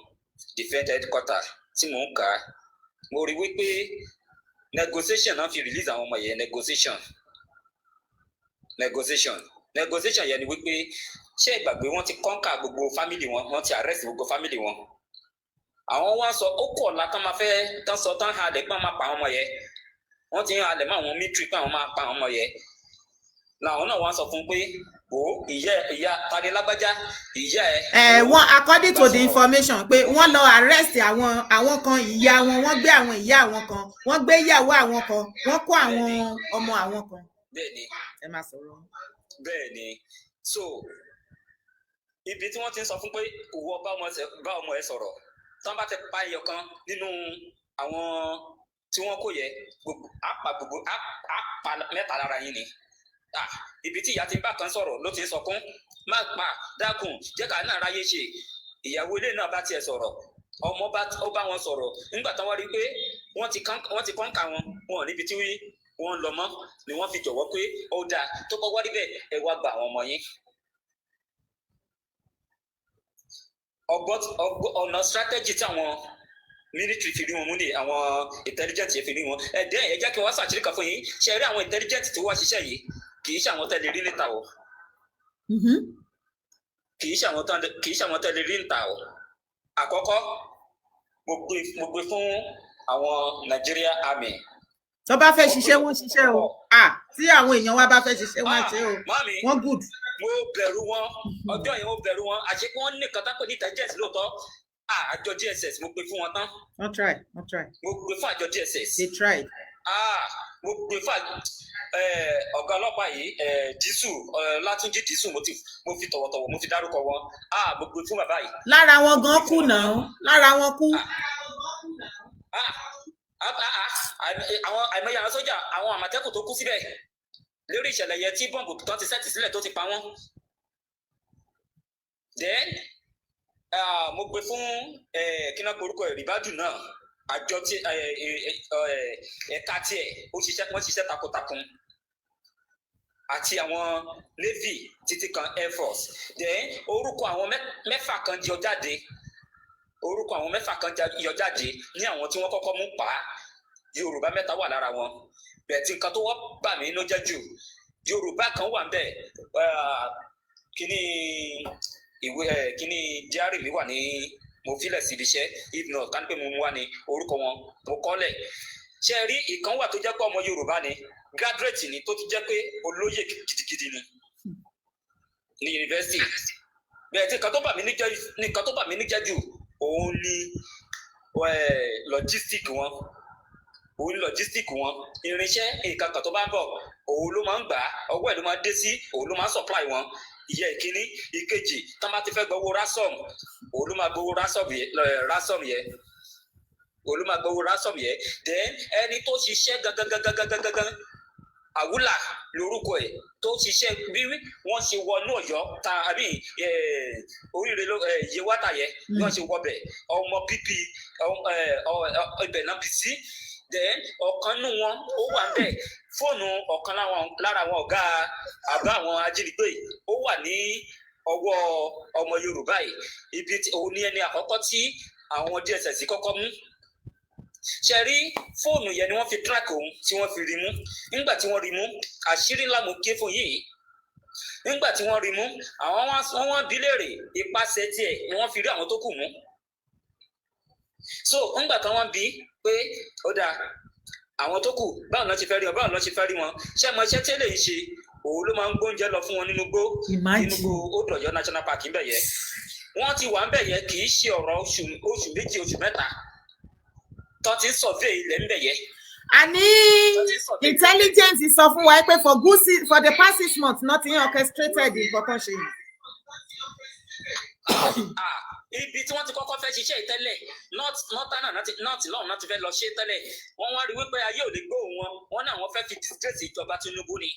defense headquarter tí mò ń kà, mo rí wípé negotiation náà fi release àwọn ọmọ yẹn. Negotiation yẹn ni wípé ṣé ìgbàgbé wọn ti conquer gbogbo family wọn ti arrest gbogbo family wọn. Àwọn wá sọ ó kọ̀ ọ̀la tán máa fẹ́ tán sọ tán halẹ̀ pé wọ́n máa pa àwọn ọmọ yẹn. Wọ́n ti ń halẹ̀ mọ́ àwọn military pé àwọn máa pa àwọn ọmọ yẹn. Làwọn náà wá sọ fún pé ìyá tani lágbájá ìyá ẹ. Wọ́n according to the information pé wọ́n lọ arrest àwọn kan ìyá wọn, wọ́n gbé àwọn ìyá àwọn kan, wọ́n gbé ìyàwó àwọn kan, wọ́n kó àwọn ọmọ àwọn kan. Bẹ́ẹ̀ni. Ẹ máa sọ̀rọ̀. Bẹ́ẹ̀ni. So ibi tí wọ́n ti ń sọ fún pé ìwọ bá ọmọ ẹ sọ̀rọ̀, tán bá ti pa ẹyọ kan nínú àwọn tí wọ́n kó yẹ àpà mẹ́ta lára yín ni. Ibi tí ìyá ti ń bá kan sọ̀rọ̀ ló ti ń sọkún, má pa dákun jẹ́ ká náà ráyé ṣe. Ìyàwó ilé náà bá tiẹ̀ sọ̀rọ̀, ọmọ ó bá wọn sọ̀rọ̀. Nígbà tán wọ́n rí pé wọ́n ti kọ́ńkà wọn níbi tí wọ́n lọ mọ́ ni wọ́n fi jọ̀wọ́ pé ó dáa tó kọ́ wá rí bẹ́ẹ̀ ẹ wá gba àwọn ọmọ yín. Ọ̀nà strategy tí àwọn military fi rí wọn mú ni àwọn intelligence yẹn fi rí wọn. Ẹ jẹ́ kí wọ́n ṣàṣírí kan fún yín. Ṣe rí àwọn intelligence tí wọ́n ṣiṣẹ́ yìí kì í ṣe àwọn tẹ́lẹ̀ rí níta o. Kì í ṣe àwọn tẹ́lẹ̀ rí níta o. Àkọ́kọ́ mo gbé fún àwọn Nigeria Army. Tó bá fẹ́ ṣiṣẹ́ wọ́n ṣiṣẹ́ o. Tí àwọn èèyàn wa bá fẹ́ ṣiṣẹ́ wọ́n ṣe o. Wọ́n good. Mo bẹ̀rù wọn ọjọ́ yẹn, mo bẹ̀rù wọn. Àṣé kí wọ́n ní nǹkan tá pè ní intelligence lóòótọ́. Àjọ DSS mo gbé fún wọn tán. Wọ́n try. Mo gbé fún àjọ DSS. They tried. Mo gbé fún ọ̀gá ọlọ́pàá yìí Dísù Látúnjí Dísù mo fi tọ̀wọ̀tọ̀wọ̀ mo fi dárúkọ wọn. Mo gbé fún bàbá yìí. Lára wọn gan kú náà. Lára wọn kú. Àwọn àìmọye àwọn sójà, àwọn àmọ̀tẹ́kùn tó kú síbẹ̀ lórí ìṣẹ̀lẹ̀ yẹn tí bọ́ǹbù tó ti sẹ́tì sílẹ̀ tó ti pa wọ́n. Then mo gbé fún kíná orúkọ Ribadu náà, àjọ tí ẹ̀ka tiẹ̀ wọ́n ṣiṣẹ́ takuntakun, àti àwọn Navy títí kan Air Force. Then orúkọ àwọn mẹ́fà kan yọ jáde ní àwọn tí wọ́n kọ́kọ́ mú pa Yorùbá mẹ́ta wà lára wọn. Bẹ̀ẹ̀tì nǹkan tó wọ́n bà mí ló jẹ́ jù, Yorùbá kan wà ń bẹ̀, kíní diary mi wà ní mo filẹ̀ síbi iṣẹ́, if not ká ní pé mo mú wá ní orúkọ wọn mo kọ́lẹ̀. Ṣé rí ìkan wà tó jẹ́ pé ọmọ Yorùbá ni, graduate ni, tó ti jẹ́ pé olóyè gidigidi ni ní yunifásitì. Bẹ̀ẹ̀tì nǹkan tó bà mí níjẹ́ jù òun ni logistic wọn. Irinṣẹ́ nǹkan kan tó bá ń bọ̀ òun ló máa ń gbà, ọwọ́ ẹ̀ ló máa ń dé sí, òun ló máa ń supply wọn. Ìyẹn ìkíní. Ìkejì, tán bá ti fẹ́ gbowó ransom, òun ló máa gbowó ransom yẹn. Then ẹni tó ṣiṣẹ́ gangan Àwùlà lórúkọ ẹ̀, tó ṣiṣẹ́ bí wọ́n ṣe wọnú Ọ̀yọ́ àbí oríire Yewata yẹn bí wọ́n ṣe wọbẹ̀, ọmọ bíbí ibẹ̀ náà bí sí. then ọ̀kan nù wọn ó wà ń bẹ̀ fóònù ọ̀kan lára àwọn ọ̀gá àwọn ajínigbé ó wà ní ọwọ́ ọmọ Yorùbá yìí ibi òun ní ẹni àkọ́kọ́ tí àwọn DSS kọ́kọ́ mú ṣe rí fóònù yẹn ni wọ́n fi track òun tí wọ́n fi rí mú nígbà tí wọ́n rí mú àṣírí ńlá mo gé fún yìí nígbà tí wọ́n rí mú àwọn wọ́n bi léèrè ipasẹ̀ tiẹ̀ ni wọ́n fi rí àwọn tó kù mú so nígbà tí wọ́n bi pé ó dáa àwọn tó kù báwo ló ti fẹ́ rí wọn báwo ló ti fẹ́ rí wọn ṣé mo ṣe tí èlé yìí ṣe òun ló máa ń gbóúnjẹ lọ fún wọn nínú gbó Old Ọ̀yọ́ National Park ń bẹ̀ yẹ wọ́n ti wà ń bẹ̀ yẹ kì í ṣe ọ̀rọ̀ oṣù méjì oṣù mẹ́ta tó ti ń survey ilẹ̀ ń bẹ̀ yẹ. àní intelligence sọ fún wa pé for the past 6 months nothing orchestrated nǹkan kan ṣe yìí. Ibi tí wọ́n ti kọ́kọ́ fẹ́ ṣiṣẹ́ ìtẹ́lẹ̀ north lọ́hùn náà ti fẹ́ lọ ṣe tẹ́lẹ̀ wọ́n wá rí wípé ayé ò lè gbóhùn wọn náà wọ́n fẹ́ fi disgrace ìjọba Tinubu ni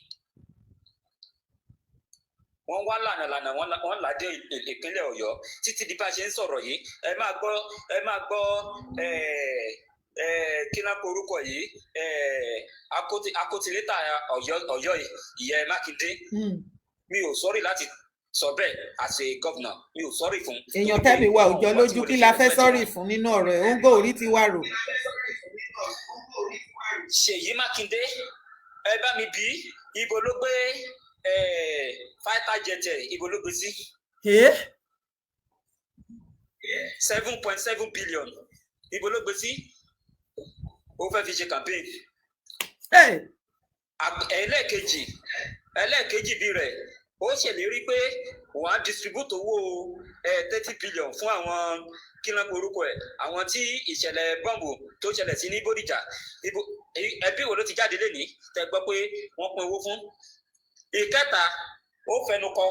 wọ́n wá lànà wọ́n làdé ìpínlẹ̀ Ọ̀yọ́ títí di bá a ṣe ń sọ̀rọ̀ yìí ẹ máa gbọ́ kí náà korúkọ yìí akótilétà Ọ̀yọ́ ìyẹn Mákindé mi ò sọ́rí láti sọ bẹ́ẹ̀ as a governor mi ò sọ́rí fún. èèyàn tẹ́mi wà òjò lójú kí la fẹ́ sọ́rí fún nínú ọ̀rọ̀ ẹ̀ ó ń gbọ́ orí ti wá rò. Ṣèyí Mákindé ẹ bá mi bí ibo ló gbé fighter jet ibo ló gbé sí. 7.7 billion ibo ló gbé sí ó fẹ́ fi ṣe campaign. ẹlẹ́ẹ̀kejì bí rẹ̀ ó ṣèlérí pé wọ́n á distribute owó 30 billion fún àwọn kíná orúkọ ẹ̀ àwọn tí ìṣẹ̀lẹ̀ bọ́ǹbù tó ṣẹlẹ̀ sí ní Bódìjà ẹbí wo ló ti jáde lénìí tẹ́ gbọ́ pé wọ́n pín owó fún. Ìkẹta ó fẹnukò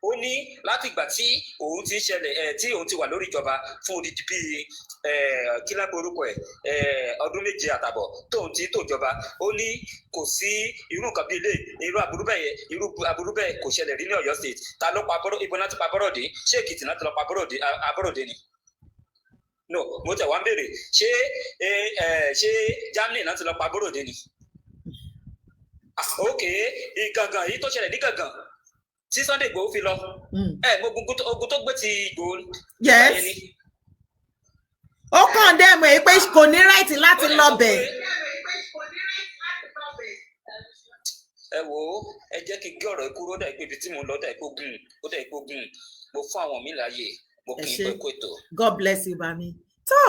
ó ní láti ìgbà tí òun ti ṣẹlẹ̀ tí òun ti wà lórí ìjọba fún odidi bíi kíná orúkọ ẹ̀ ọdún 7 àtàbọ̀ tóun ti tòjọba ó ní kò sí irú nǹkan bíi ilé irú aburú bẹ́ẹ̀ kò ṣẹlẹ̀ rí ní Ọ̀yọ́ state ta ló pa ibo náà ti pa Bọ́rọ̀dé ṣé Èkìtì náà ti lọ pa Bọ́rọ̀dé ni no mo tẹ̀ wá ń béèrè ṣé Germany náà ti lọ pa Bọ́rọ̀dé ni ok Ìgàngàn èyí tó ṣẹlẹ̀ ní Gàngàn tí Sunday Igboho fi lọ mo ogun tó gbé ti Igboho yes ó kàn dé mọ̀ pé kò ní right láti lọ bẹ̀. ẹ wo ẹ jẹ́ kí n gé ọ̀rọ̀ kúrò dà pé ibi tí mo lọ dà ipò gùn mo fún àwọn mi láàyè mo kì í pẹ́ kó ètò. God bless you bami. tó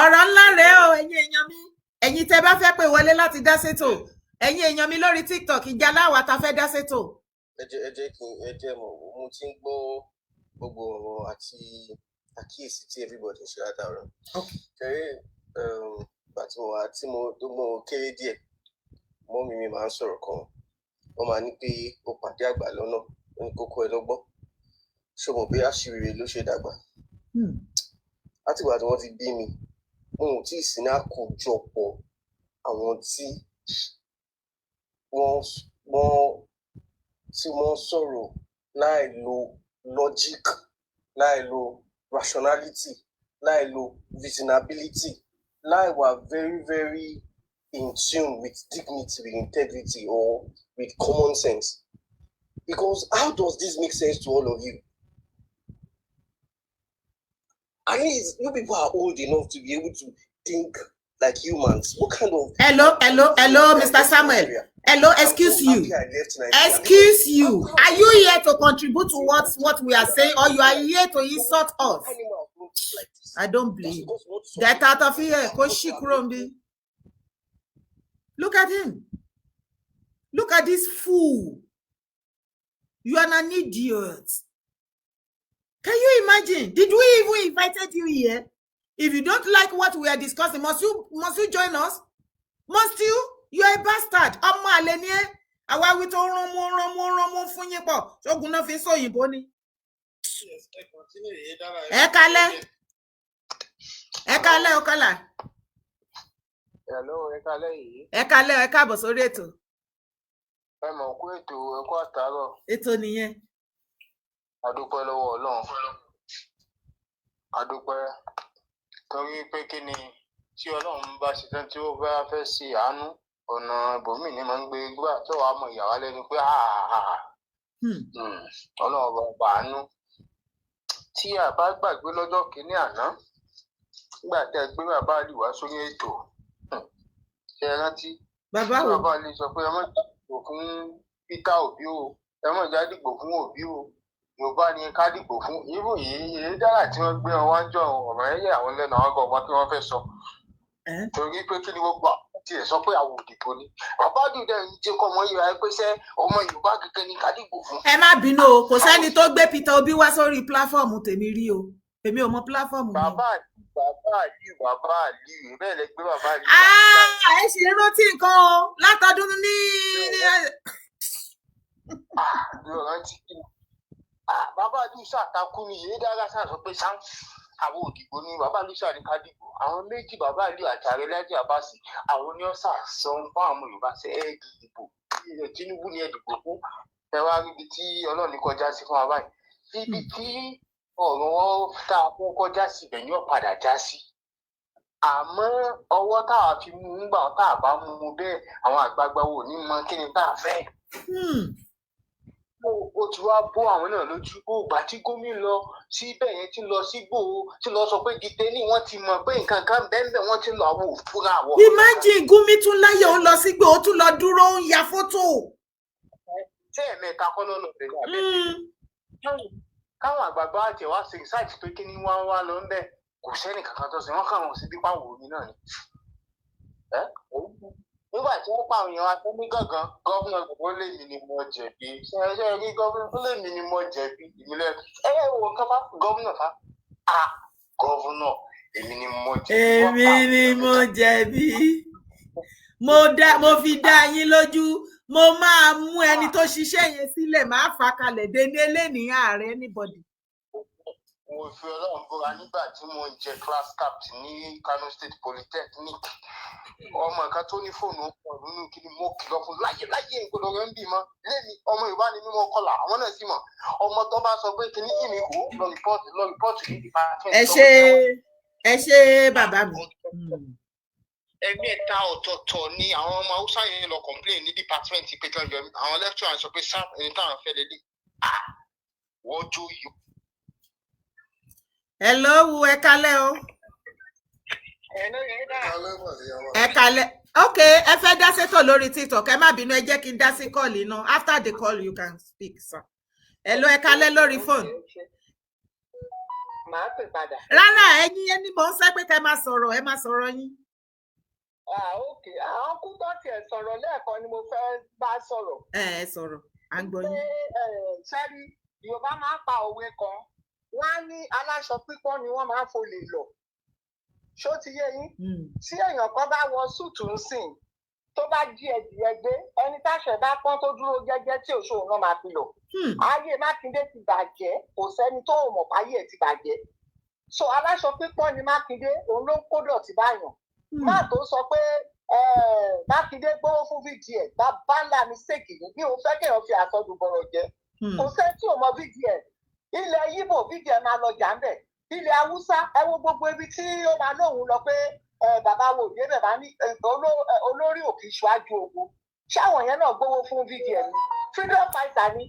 ọ̀rọ̀ ńlá rèé o ẹ̀yin èèyàn mi ẹ̀yin tẹ́ bá fẹ́ pè wọlé láti dá sétò ẹ̀yin èèyàn mi lórí TikTok ìjà láwa ta fẹ́ dá sétò. ẹ jẹ́ mo ti ń gbọ́ gbogbo ọ̀rọ̀ àti àkíyèsí tí everybody ṣe látàrọ. kẹrẹ ìgbà tí mo kéré díẹ̀ mọ́mì mi máa ń sọ̀rọ̀ kan wọ́n máa ní pé ó pàdé àgbà lọ́nà ó ní kókó ẹ lọ́gbọ́n ṣé mo bí àṣírí ló ṣe dàgbà. látìgbà tí wọ́n ti bí mi mo ò tí ì sí ní àkójọpọ̀ àwọn tí wọ́n sọ̀rọ̀ láì lo logic láì lo rationality láì lo reasonability láì wà very very in tune with dignity with integrity or with common sense because how does this make sense to all of you? At least you people are old enough to be able to think like humans. What kind of hello Mr. Samuel. Hello, excuse you. Are you here to contribute to what we are saying, or you are here to insult us? I don't believe. Get out of here. Look at him. Look at this fool. You are an idiot. Can you imagine? Did we even invited you here? If you don't like what we are discussing, must you join us? Must you? You are a bastard. Ọmọ àlè ni ẹ́. Àwa wí tó rán mú fún yín pọ̀. Ṣógun náà fi sọ òyìnbó ni. Ẹ kálẹ́. Ọ̀kálà. Hello, ẹ kálẹ́ yìí. Ẹ kálẹ́, ẹ káàbọ̀ sórí ètò. Ẹ mọ̀ kú ètò ẹ̀kọ́ àtàárọ̀. Ètò nìyẹn. A dúpẹ́ lọ́wọ́ Ọlọ́run. A dúpẹ́ torí pé kí ni tí Ọlọ́run bá ṣe tán tí ó bá fẹ́ ṣe àánú ọ̀nà ibòmíì ni máa ń gbé gbà tó wàá mọ ìyàwó lẹ́nu pé Ọlọ́run bá àánú tí a bá gbàgbé lọ́jọ́ kìíní àná nígbà tí a gbé bàbá àlè wá sórí ètò ṣe é rántí bàbá àlè sọ pé ẹ má dìbò fún Peter Obi o ẹ má já dìbò fún Obi o Yorùbá ni ká dìbò fún irú yìí dára tí wọ́n gbé wọn wájú ọ̀rọ̀ ẹ̀yẹ àwọn lẹ́nu àwọn ọgbọ́n tí wọ́n fẹ́ sọ torí pé kí ni gbogbo àwọn tiẹ̀ sọ pé àwọn òdìbò ni bàbá dùdẹ ń jẹ́ kọ́ ọmọ Yorùbá pé sẹ́ ọmọ Yorùbá gẹ́gẹ́ ni ká dìbò fún. ẹ má bínú o kò sẹ́ni tó gbé Peter Obi wá sórí pláfọ́ọ̀mù tèmi rí o èmi ò mọ pláfọ́ọ̀mù mi. bàbá àlì bẹ́ẹ̀ lẹ gbé bàbá àlì. ẹ ṣe rántí nǹkan o látọdún ní. bàbá àlì ṣàtàkùn ni èyí dára ṣàṣọ pé sáà àwọn òdìbò ni bàbá àlùsà ní ká dìbò àwọn méjì bàbá àlù àti ààrẹ Lájí Àbáàsì àwọn ní ọ̀sà sọ fún àwọn Yorùbá ṣe ẹ dìbò Tinubu ni ẹ dìbò fún ẹ wá níbi tí Ọlọ́run kọjá sí fún wa báyìí ibi tí ọ̀rọ̀ tá a kó kọjá sí ibẹ̀ ni ó padà já sí àmọ́ ọwọ́ tá a fi mú un gbà tá a bá mú un bẹ́ẹ̀ àwọn àgbààgbà wo ní mọ kí ni tá a fẹ́. Ó ti wá bó àwọn náà lójú gbà tí gómìnà lọ síbẹ̀ yẹn ti lọ sí Ìgbòho tí lọ sọ pé dìde ní wọ́n ti mọ̀ pé nǹkan kan bẹ́ẹ̀ wọ́n ti lọ àwọn òfúra àwọn. Imagine Gumi tún láyé òun lọ sí Ìgbòho tún lọ dúró ń ya fọ́tò. Ṣé ẹ̀mẹ́ta kọ́ ló lọ bẹ̀rẹ̀ àbẹ́? Káwọn àgbààgbà àti ẹ̀wá ṣe ìsáìtì pé kí ni wọ́n wá lọ ń bẹ̀ kò sẹ́ni kankan tó ṣe wọ́n káwọn sí dípà wò mí náà ni. Nígbà tí wọ́n pa àwọn èèyàn wa tó ní gángan gọ́vùnà gbogbo lèmi ni mo jẹ̀bi ṣe rí gọ́vùnà lèmi ni mo jẹ̀bi ìmílẹ̀ wo kán bá gọ́vùnà fa gọ́vùnà èmi ni mo jẹ̀bi. Èmi ni mo jẹ̀bi mo fi dá yín lójú mo máa mú ẹni tó ṣiṣẹ́ yẹn sílẹ̀ máa fà kalẹ̀ dénú eléyìí ààrẹ anybody. Mo fi Ọlọ́run búra nígbà tí mo ń jẹ class captain ní Kano State Polytechnic ọmọ kan tó ní fóònù pọ̀ nínú kí ni mo kìlọ̀ fún láyé ìgbọ́dọ̀ rẹ̀ ń bì mọ́ lẹ́ni ọmọ Yorùbá ni mímọ́ kọlà àwọn náà sì mọ̀ ọmọ tó bá sọ pé kí ní ìmì kú lọ rìpọ́ọ̀tù ní department. ẹ ṣe bàbá mi. Ẹ̀mẹ́ta ọ̀tọ̀ọ̀tọ̀ ni àwọn ọmọ Haúsá yẹn lọ complain ní department pé kí wọ́n yọ àwọn lecturer sọ pé sáà ẹni táwọn fẹ́ lélẹ̀ wọ́n jó yìí. Hello, ẹ kálẹ́ o. Ẹ kálẹ́. Okay, ẹ fẹ́ dá sétò lórí TikTok. Ẹ má bínú, ẹ jẹ́ kí n dá sí call iná. After the call, you can speak, sir. Hello, ẹ kálẹ́ lórí phone. Màá pè padà. Rárá, ẹni mo ń sẹ́ pé ẹ máa sọ̀rọ̀ yín. Okay, àwọn kútọ́ tiẹ̀ sọ̀rọ̀ lẹ́ẹ̀kan ni mo fẹ́ bá sọ̀rọ̀. Ẹ sọ̀rọ̀, à ń gbọ́ yín. Sẹ́rí, Yorùbá máa ń pa òwe kan. Wọ́n á ní aláṣọ pípọ́n ni wọ́n máa ń folè lọ. Ṣó ti yé yín? Tí èèyàn kan bá wọ súùtù ń sìn tó bá jí ẹdìyẹ gbé ẹni táṣẹ bá pọ́n tó dúró jẹ́jẹ́ tí òṣòro náà máa fi lọ. Ayé Mákindé ti bàjẹ́ kò sẹ́ni tó mọ̀ páyé ẹ̀ ti bàjẹ́. So aláṣọ pípọ́n ni Mákindé òun ló ń kó dọ̀tí báyàn. Má tó sọ pé Mákindé gbówó fún VDM bàbá ńlá mistake ni bí òun fẹ́ kéèyàn fi àsọdùn bọ̀rọ̀ jẹ. Kò sẹ́ni tí ò mọ VDM. Ilẹ̀ Yíbò VDM máa lọ jà ń bẹ̀. Ilẹ̀ Haúsá ẹ wo gbogbo ibi tí ó máa lóun lọ pé bàbá wo òye bàbá ní olórí òkè ìṣáájú ogun. Ṣáwọn yẹn náà gbówó fún VDM ni. Freedom fighter ni.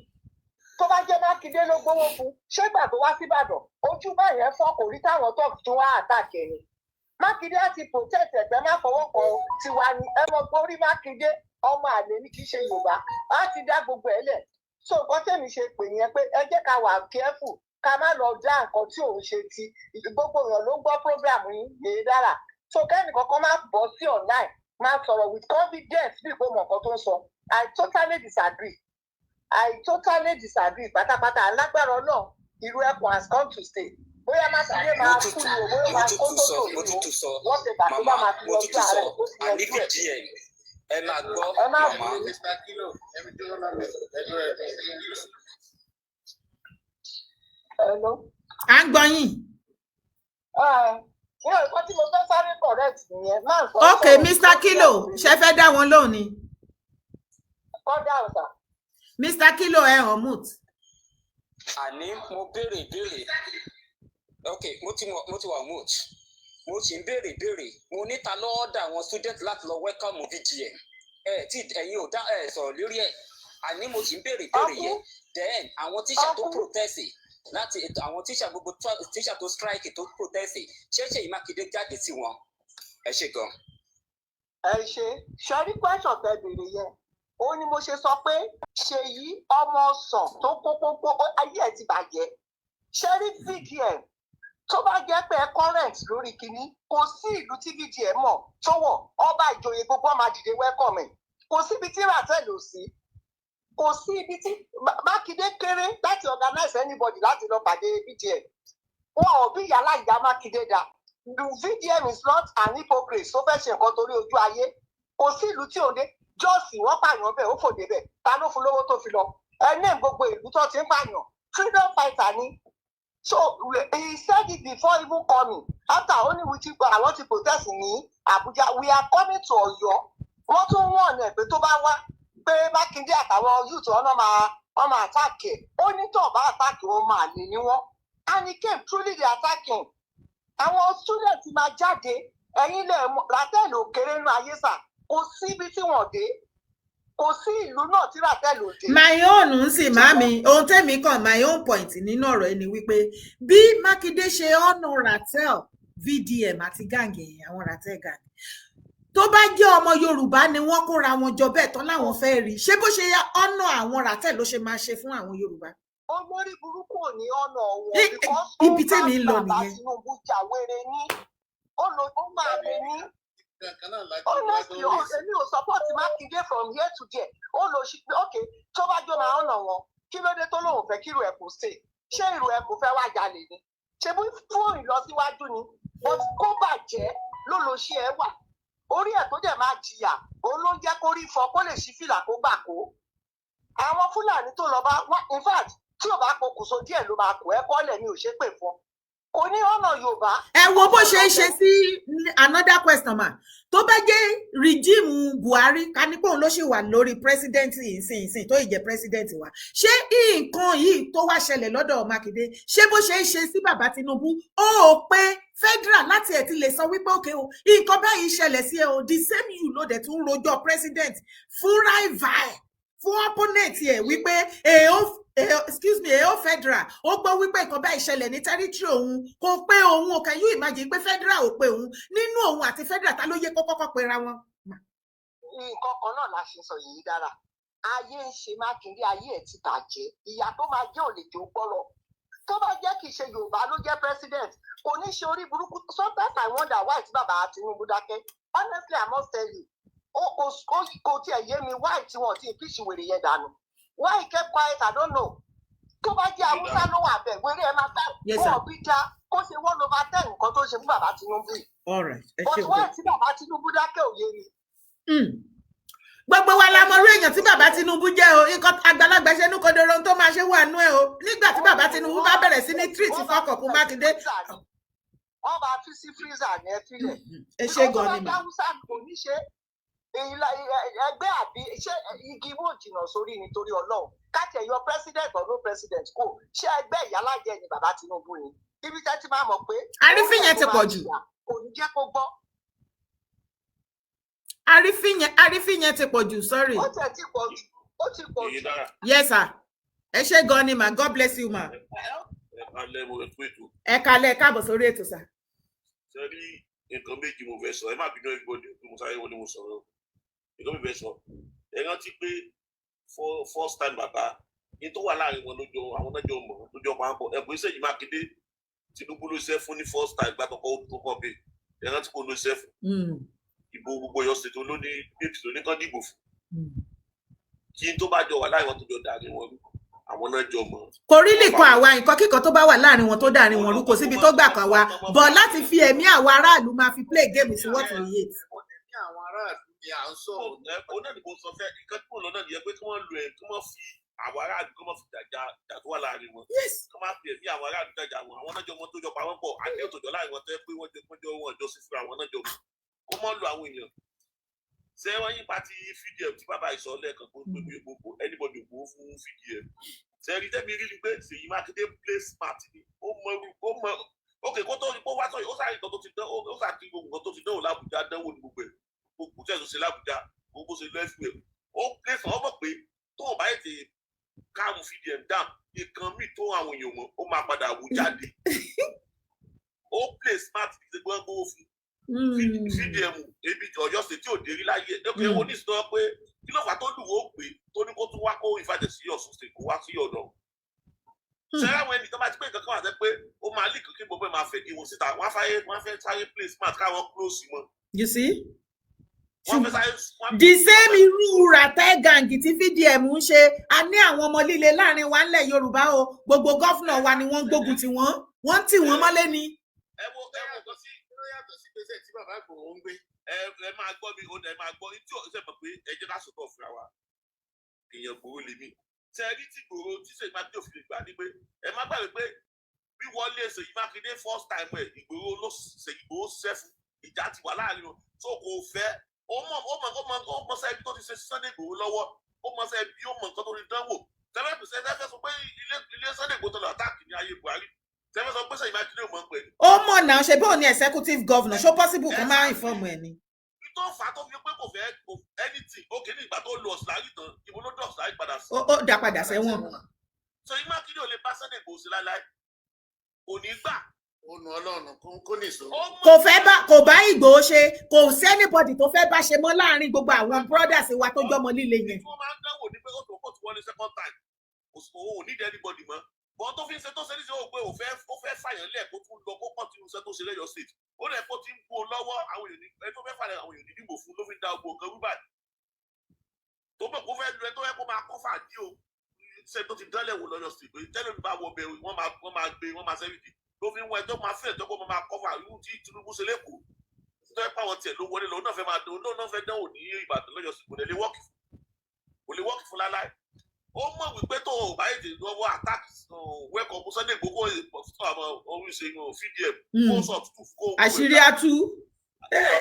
Tó bá jẹ́ Mákindé ló gbówó fún ṣé ìgbà tó wá síbàdàn ojú báyẹn fọ́ kò rí táwọn tó tún wá àtàkì ni. Mákindé á ti protect ẹgbẹ́ má fọwọ́ kan tiwa ni ẹ mọ̀ pé orí Mákindé ọmọ àlè ní kì í ṣe Yorùbá á ti dá gbogbo ẹ̀ lẹ̀. So nǹkan tèmi ṣe pè yẹn pé ẹ jẹ́ ká wà careful ká má lọ dá nǹkan tí òun ṣe ti gbogbo èèyàn ló ń gbọ́ program yín yèé dára. So kẹ́nìkan kan máa bọ́ sí online máa sọ̀rọ̀ with confidence bí ìpò mọ̀ nǹkan tó ń sọ. I totally disagree pátápátá alágbára náà irú ẹ̀kún has come to stay. Bóyá Mákindé máa kú ni o bóyá máa kó tó tó ní o wọ́n ti gbà tó bá máa fi ọjọ́ ààrẹ tó ti yanjú ẹ̀. Ẹ máa gbọ́ màmá. Hello. À ń gbọ́ yín. Ní ọ̀pọ̀ tí mo fẹ́ sáré correct nìyẹn máa ń sọ. Okay, Mr. Kilo ṣe fẹ́ dá wọn lóhùn ni. Kọ́dà ọ̀sà. Mr. Kilo ẹ hàn mute. Àní mo béèrè ìbéèrè. Ok, mo ti wà mute. mo sì ń béèrè mo ní ta ló dá àwọn student láti lọ welcome VGM tí ẹ̀yin ò dá sọ̀rọ̀ lórí ẹ̀ àní mo sì ń béèrè yẹn then àwọn tíṣà tó protest láti àwọn tíṣà gbogbo tíṣà tó strike tó protest ṣé Ṣèyí Mákindé jáde sí wọn ẹ ṣe gan. ẹ ṣe ṣẹ́rí question tẹ́ béèrè yẹn ó ní mo ṣe sọ pé Ṣèyí ọmọ sàn tó kókókó ayé ẹ̀ ti bàjẹ́ ṣẹ́rí VGM tó bá jẹ́ pé ẹ current lórí kinní kò sí ìlú tí VGM mọ̀ tó wọ̀ ọba ìjòyè gbogbo ọmọ àdìdé welcome kò síbi tí Ratel ò sí kò sí ibi tí Mákindé kéré láti organize anybody láti lọ pàdé VGM wọn ò bí yàrá ìyá Mákindé dá VGM is not an hypocrite tó fẹ́ ṣe nǹkan torí ojú ayé kò sí ìlú tí òde jọ́ọ̀sì wọ́n pààyàn bẹ́ẹ̀ ó fòde bẹ́ẹ̀ ta ló fún lówó tó fi lọ ẹni gbogbo ìlú tó ti ń pààyàn freedom fighter ni so he said it before even coming after only we ti gba àwọn ti protest ní Abuja we are coming to Ọ̀yọ́ wọ́n tún wọ́n ọ̀nà pé tó bá wá pé Mákindé àtàwọn youth ọ̀nà máa attack ẹ̀ ó ní tó bá attack wọn máa lè ní wọn and he came truly the attacking àwọn students máa jáde ẹ̀yin lè Ratel òkèrè nínú ayé sà kò síbi tí wọ́n dé kò sí ìlú náà tí Ratel ò dé. my own ń sì màmí ohun tẹ́mi kan my own point nínú ọ̀rọ̀ ẹni wípé bí Mákindé ṣe ọ̀nà Ratel VDM àti gáǹgì àwọn Ratel gáǹgì tó bá jẹ́ ọmọ Yorùbá ni wọ́n kóra wọn jọ bẹ́ẹ̀ tán láwọn fẹ́ rí ṣé bó ṣe ọ̀nà àwọn Ratel ló ṣe máa ṣe fún àwọn Yorùbá. olórí burúkú ò ní ọ̀nà wọn ibi tẹ́mi ń lọ nìyẹn. Tinubu jàwére ní ó máa lè ní honestly èmi ò support Mákindé from here to there ó lọ sí pé ok tó bá jọ máa ọ̀nà wọn kí ló dé tó lóun fẹ́ kí irú ẹ̀ kò ṣe ṣé irú ẹ̀ kò fẹ́ wá jalè ni ṣe bí fún ìlọsíwájú ni kó bàjẹ́ ló lọ sí ẹ wà orí ẹ̀ tó dẹ̀ máa jìyà òun ló ń jẹ́ kó rí fọ kó lè ṣí fìlà kó gbà kó àwọn Fúlàní tó lọ bá in fact tí ò bá pokùnso díẹ̀ ló máa kó ẹ kọ́lẹ̀ ni ò ṣe pè fún kò ní ọ̀nà Yorùbá. ẹ wo bó ṣe ń ṣe sí another question ma tó bá jẹ́ regime Buhari ká ní pé òun ló ṣì wà lórí president ìsìn tó ìjẹ́ president wa ṣé nǹkan yìí tó wá ṣẹlẹ̀ lọ́dọ̀ Mákindé ṣé bó ṣe ń ṣe sí bàbá Tinubu ó pé federal láti ẹ̀ ti lè sọ wípé òkè o nǹkan báyìí ṣẹlẹ̀ sí ẹ o the same you ló dẹ̀ tún rojọ́ president fún rival fún opponent ẹ̀ wípé èèó federal ó gbọ́ wípé nǹkan báyìí ṣẹlẹ̀ ní territory òun kò pé òun can you imagine pé federal ò pé òun nínú òun àti federal ta ló yẹ kó kọ́kọ́ pera wọn. nǹkan kan náà la ṣe sọ yìí dára ayé ń ṣe Mákindé ayé ẹ̀ ti bàjẹ́ ìyá tó máa jẹ́ òlè tó gbọ́rọ̀ tó bá jẹ́ kì í ṣe Yorùbá ló jẹ́ president kò ní ṣe orí burúkú sometimes I wonder why tí bàbá Tinubu dákẹ́ honestly I must tell you kò tiẹ̀ yé mi why tí wọ́n ti fi ṣìwèrè yẹn dànù why he kept quiet I don't know tó bá jẹ́ Haúsá ló wà bẹ́ẹ̀ wéré ẹ máa fẹ́ wọ́n bí já kó ṣe 1/10 nǹkan tó ṣe fún bàbá Tinubu but why tí bàbá Tinubu dákẹ́ òye mi. gbogbo wa la mọ orí èèyàn tí bàbá Tinubu jẹ́ o nǹkan àgbàlagbà ṣe ní kodoro tó máa ṣe wà nú ẹ o nígbà tí bàbá Tinubu bá bẹ̀rẹ̀ sí ní treat fọkàn fún Mákindé. wọ́n bá fi sí freezer ní ẹ filẹ̀. ẹ ṣe gan ni mà. Haúsá kò ní ṣe ẹgbẹ́ àbí iṣẹ́ igi wò jìnnà sórí nítorí Ọlọ́run káàtì ẹ̀yọ president or no president kò ṣé ẹgbẹ́ ìyálàjẹ ni bàbá Tinubu ni ibi tẹ́ ti máa mọ̀ pé. àrífín yẹn ti pọ̀ jù. kò ní jẹ́ kó gbọ́. àrífín yẹn ti pọ̀ jù sorry. ó tẹ̀ ti pọ̀ jù ó ti pọ̀ jù. yes sir ẹ ṣe gan ni ma God bless you ma. ẹ kalẹ̀ káàbọ̀ sórí ètò sà. sẹ́rí nǹkan méjì mo fẹ́ sọ ẹ má bínú everybody mo sáré wọlé mo sọ̀rọ̀ nǹkan mi fẹ́ sọ ẹ rántí pé first time bàbá ní tó wà láàrin wọn lójó àwọn náà jọ mọ̀ lójó máa ń bọ̀ ẹ̀bùn Ṣèyí Mákindé Tinubu ló ṣe fún ní first time gbàtọ̀kọ̀ tó kàn bẹ́ẹ̀ ẹ rántí pé ó ló ṣe fún ìbò gbogbo Ọ̀yọ́ ṣètò lónìí bíbí tó ní kán dìbò fún kí n tó bá jọ wà láàrin wọn tó jọ dàrí wọn àwọn náà jọ mọ̀. kò rí lè kan àwa nǹkan kíkan tó bá wà láàrin wọn tó dàrin wọn rú kò síbi tó gbà kan wa bọ̀ láti fi ẹ̀mí àwọn aráàlú máa fi play game sí what we hate. ẹ̀mí àwọn aráàlú ni à ń sọ̀rọ̀. ó náà ní kò sọ fẹ́ nǹkan tí kò lọ náà nìyẹn pé kí wọ́n lo ẹ̀ kí wọ́n fi àwọn aráàlú kí wọ́n fi dàjà tó wà láàrin wọn. kí wọ́n fi ẹ̀mí àwọn aráàlú dàjà wọn àwọn náà jọ mọ́ tó jọ pa wọ́n pọ̀ àti òtòjọ́ láàrin wọn tó yẹ pé wọ́n jọ sí fún àwọn náà jọ mọ́ kó mọ́ lo àwọn èèyàn ṣé wọ́n yí pati VDM tí bàbá ìsọ lẹ́ẹ̀kan kó gbé gbogbo anybody kó fún VDM ṣẹ́rí tẹ́mi rí ni pé Ṣèyí Mákindé play smart ni ó mọ ok kó tó wá sọ yìí ó sáré nǹkan tó ti dán ó sáré kí gbogbo nǹkan tó ti dánwò lábùjá dánwò ní gbogbo ẹ̀ gbogbo tẹ̀sán ṣe lábùjá gbogbo ṣe lẹ́fù ẹ̀ ó lè sọ ọ́ mọ̀ pé tó o bá yẹ ti káàmù VDM down nǹkan míì tó àwọn èèyàn mọ̀ ó máa padà wù jáde ó play smart ti gbọ́ gbówó fún VDM ebi Ọ̀yọ́ ṣe tí ò dé rí láyé ẹ̀kọ́ ẹ̀wọ̀n ní ìsọ pé kí ló fà tó lù ó pé tó ní kó tún wá kó ìfàjẹ̀ sí Ọ̀ṣun ṣe kó wá sí ọ̀dọ̀ ṣẹlẹ̀ àwọn ẹnì kan bá ti pé nǹkan kan wà sẹ́ pé ó máa lè kí gbogbo ẹ̀ máa fẹ́ kí wọn síta wọ́n fẹ́ sáré play smart káwọn close wọn. You see? wọ́n fẹ́ sáré The same irú ràtẹ́ gàǹgì tí VDM ń ṣe a ní àwọn ọmọ líle láàrin wa ńlẹ̀ Yorùbá o gbogbo gọ́fúnà wa ni wọ́n gbógun tì wọ́n tì wọ́n mọ́lé ni. ẹ wo nǹkan sí yàtọ̀ sí gbèsè tí bàbá Ìgbòho ń gbé ẹ máa gbọ́ mi ẹ máa gbọ́ tí ó ṣe mọ̀ pé ẹ jẹ́ ká sọ̀tọ̀ fúnra wa èèyàn Ìgbòho lèmi tẹ́rí tí Ìgbòho tí Ṣèyí Mákindé òfin ìgbà ní pé ẹ má gbàgbé pé wíwọlé Ṣèyí Mákindé first time ẹ̀ Ìgbòho ló Ṣèyí Ìgbòho ṣẹ́fù ìjà ti wà láàrin wọn tó kò fẹ́ ó mọ̀ sẹ́ ibi tó ti ṣe Sunday Ìgbòho lọ́wọ́ ó mọ̀ sẹ́ ibi ó mọ̀ nǹkan tó ti dánwò tẹ́fẹ́ sọ pé ilé Sunday Ìgbòho tó lọ àtàkì ní ayé Buhari tẹ́fẹ́ sọ pé Ṣèyí Mákindé ò mọ̀ pẹ̀. ó mọ̀ náà ṣe bóun ní executive governor ṣó possible kó máa inform ẹ̀ ni. tó fà á tó fi pé kò fẹ́ anything ó kéde ìgbà tó lu ọ̀sùlárí tán ìbò ló dọ̀ ọ̀sùlárí padà sí. ó dá padà sẹ́wọ̀n. Ṣèyí Mákindé ò lè bá Sunday Ìgbòho sí láláì kò ní gbà. ó nu Ọlọ́run kó ní ìṣòro. kò bá Ìgbòho ṣe kò sí anybody tó fẹ́ bá ṣe mọ́ láàrin gbogbo àwọn brothers wa tó jọmọ líle yẹn. tí wọ́n máa ń dánwò ní pé ó tó kóòtù wọlé second time òun ò ní dẹ́ anybody mọ́ bọ́n tó fi ń ṣe tó ṣe ní ṣe ó pé ó fẹ́ fàyàn lẹ̀ kó tún lọ kó continue ṣe tó ṣe lẹ́yọ̀ state ó lẹ̀ kó ti ń gbó lọ́wọ́ àwọn èèyàn ẹ tó fẹ́ fàyàn àwọn èèyàn nídìbò fún ló fi ń da ogbó nǹkan rúbà tó mọ̀ kó fẹ́ lu ẹ tó yẹ kó máa kọ́ fàdí o ṣe tó ti dánlẹ̀ wò lọ́yọ̀ state pé tẹ́lẹ̀ mi bá wọ bẹ̀ wọ́n máa gbé wọ́n máa sẹ́yìn ló fi ń wọ ẹjọ́ máa fẹ́ ẹjọ́ kó máa kọ́ fà irú tí Tinubu ṣe lẹ́kọ̀ọ́ tó yẹ pàwọn tiẹ̀ ló wọlé lòun náà fẹ́ máa dùn náà fẹ́ dánwò ní Ìbàdàn lọ́yọ̀ state kò lè wọ́ọ̀kì fún láláì ó mọ̀ wípé tó o bá èdè lọ́wọ́ attack wẹ́kọ̀ Sunday Igboho àwọn oríṣi VDM kó sọ tútù kó àṣírí atú.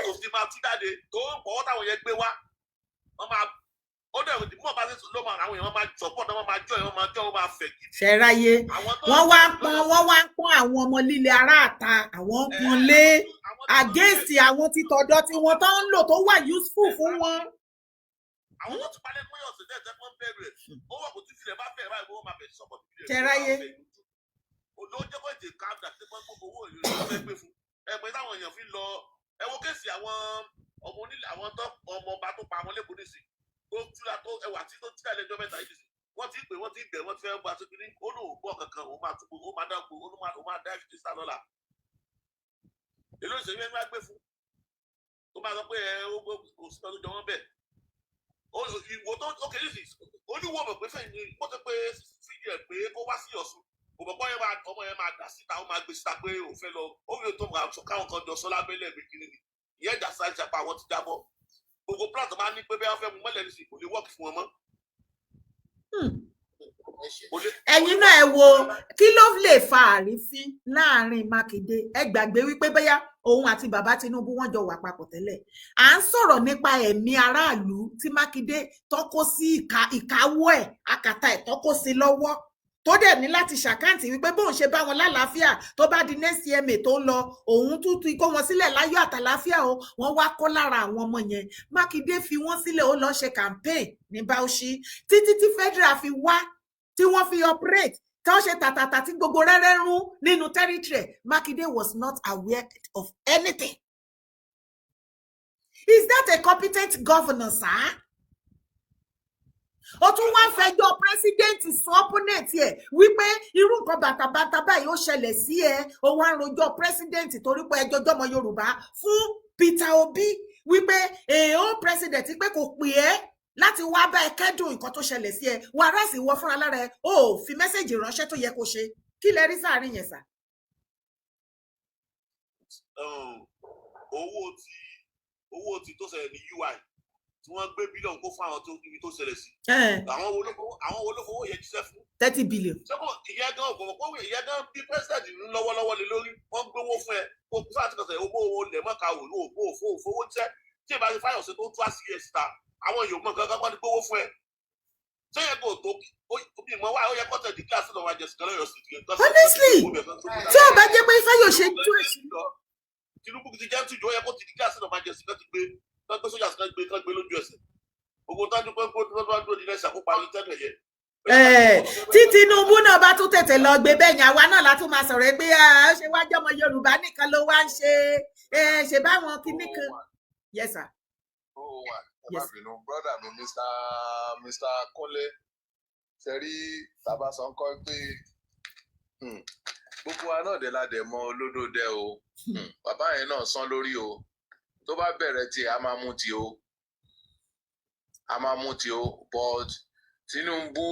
kò sí máa tú jáde tó ń pọ̀ táwọn yẹn gbé wá wọ́n máa ó dẹ̀ òdì mọ̀ bá ṣe ló máa àwọn èèyàn máa jọ̀pọ̀ náà wọ́n máa jọ wọ́n máa fẹ̀ gidi. ṣẹ̀ráyé wọ́n wá ń pọ́n àwọn ọmọ líle aráàta àwọn ń pọ́n lé against àwọn títọ́dọ̀ tí wọ́n tó ń lò tó wà useful fún wọn. àwọn tó ti palẹ̀ mọ́ ọ̀sẹ̀ dẹ̀ tẹ́ wọ́n bẹ̀rẹ̀ ó wà kó tí tilẹ̀ bá bẹ̀rẹ̀ báyìí wọ́n máa bẹ̀rẹ̀ sọ́kọ̀ tilẹ̀. ṣẹ̀ráyé. olóòjẹ́ kò ètè káàdà tí wọ́n gbogbo owó ìlú ló fẹ́ gbé fún ẹgbẹ́ táwọn èèyàn fi lọ ẹ wo kéèsì àwọn ọmọ onílẹ̀ àwọn tó ọmọ ọba tó pa àwọn lẹ́kọ̀ọ́ nísì tó túra tó ẹwà tí tó túra lẹ́jọ́ mẹ́ta yìí nísì wọ́n ti pè wọ́n ti bẹ̀ wọ́n ti fẹ́ gba tóbi ní olóògbọ́ kankan òun máa túbọ̀ òun máa dáko òun máa dá ìfìdí sá lọ́la èló ìṣèlú ẹni wá gbé fún tó máa sọ pé ó sì tọ́jú jọ wọ́n bẹ̀ ìwò tó ó kéré sí oníwò mọ̀ pé fẹ́yìn ní kó tó pé fídíò ẹ̀ pé kó wá sí Ọ̀ṣun kò mọ̀ pé ọmọ yẹn máa dà síta ó máa gbé síta pé òun fẹ́ lọ ó fi tó máa sọ káwọn kan jọ sọ lábẹ́lẹ̀ mi kiri ni ìyẹn ìjà sáré ṣapá àwọn ti jábọ̀ gbogbo plan tó máa ní pé bẹ́ẹ̀ fẹ́ mú mọ́lẹ̀ ní sí kò lè wọ́ọ̀kì fún wọn mọ́. ẹ̀yin náà ẹ wo kí ló lè fa àrífín láàrin Mákindé ẹ gbàgbé wípé bóyá òun àti bàbá Tinubu wọ́n jọ wà papọ̀ tẹ́lẹ̀ à ń sọ̀rọ̀ nípa ẹ̀mí aráàlú tí Mákindé tọ́kó sí ìkáwọ́ ẹ̀ àkàtà ẹ̀ tọ́kó sí lọ́wọ́ tó dẹ̀ ní láti ṣàkáǹtì wípé bóun ṣe bá wọn lálàáfíà tó bá di next CMA tó ń lọ òun tún kó wọn sílẹ̀ láyọ̀ àtàlàáfíà o wọ́n wá kó lára àwọn ọmọ yẹn Mákindé fi wọ́n sílẹ̀ ó lọ ṣe campaign ní Bauchi títí tí federal fi wá tí wọ́n fi operate tí wọ́n ṣe tàtàtà tí gbogbo rẹ́rẹ́ rún nínú territory Mákindé was not aware of anything. Is that a competent governor, sir? ó tún wá fẹjọ́ pírẹsidẹǹtì sún ọpọnẹtì ẹ wípé irú nǹkan bàtàbàtà báyìí ó ṣẹlẹ̀ sí ẹ ó wá ń rojọ́ pírẹsidẹǹtì torí pé ẹjọ́ jọmọ Yorùbá fún Peter Obi wípé èèyàn pírẹsidẹǹtì pé kò pè ẹ́ láti wá bá ẹ kẹ́dùn nǹkan tó ṣẹlẹ̀ sí ẹ wàrà sì wọ fúnra lára ẹ ó fi mẹ́sẹ̀jì ránṣẹ́ tó yẹ kó ṣe kí lẹ rí sáàrin yẹn sà. owó tí tó ṣẹlẹ̀ ní UI tí wọ́n gbé bílíọ̀nù kó fún àwọn tó ibi tó ṣẹlẹ̀ sí. àwọn olófowó yẹn jíṣẹ́ fún. 30 billion. sẹ́kọ̀ ìyẹn gan ọ̀gbọ̀n kó ìyẹn gan bí president ní lọ́wọ́lọ́wọ́ lé lórí wọ́n gbówó fún ẹ kó sáà ti kọ̀sẹ̀ owó lẹ́mọ̀ká wò ló òfowó jẹ́ tí ìbá ti Fáyọ̀sé tó tú àṣírí ẹ̀ síta àwọn èèyàn mọ̀ kankan wọ́n ti gbówó fún ẹ. ṣé yẹ kó tó omi ìmọ̀ wá ó yẹ kó tẹ̀ di kíláàsì lọ́wọ́ àjẹsí kan lọ́yọ̀ sí ti honestly tí ò bá jẹ́ pé Fáyọ̀ṣe tú ẹ̀sìn. Tinubu ti jẹ́ tìjú ó yẹ kó ti di kíláàsì lọ́wọ́ àjẹsí kan ti gbé sójà kan gbé lójú ẹsẹ̀ gbogbo tájú pé kó tó dúró nílẹ̀ ìṣàkópa ní tẹ́lẹ̀ yẹ. Tí Tinubu náà bá tún tètè lọ gbé bẹ́ẹ̀ yẹn àwa náà látún máa sọ̀rọ̀ pé ó ṣe wájú ọmọ Yorùbá nìkan ló wá ń ṣe báwọn kinní kan. Yes sir. Yes. Brother mi Mr. Kúnlé ṣe rí tàbá sọ ń kọ́ pé gbogbo wa náà dẹ̀ la dẹ̀ mọ olódòdẹ o bàbá yẹn náà sán lórí o tó bá bẹ̀rẹ̀ tí a máa mú ti o but Tinubu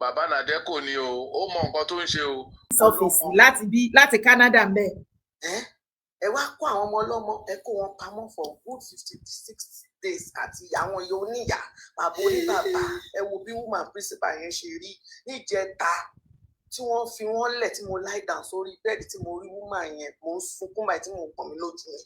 bàbá Nàdẹ́kò ni o ó mọ nǹkan tó ń ṣe o. Ọ́fíìsì láti Canada ń bẹ. Ẹ wá kó àwọn ọmọ ọlọ́mọ ẹ kó wọn pamọ́ for good 56 days àti àwọn ìyá oníyà bàbá oníbàbà ẹ wo bí woman principal yẹn ṣe rí níjẹta tí wọ́n fi wọ́n lẹ̀ tí mo lie down sórí bẹ́ẹ̀dì tí mo rí woman yẹn mo ń sunkún báyìí tí mo ń pọ̀n mí lójú yẹn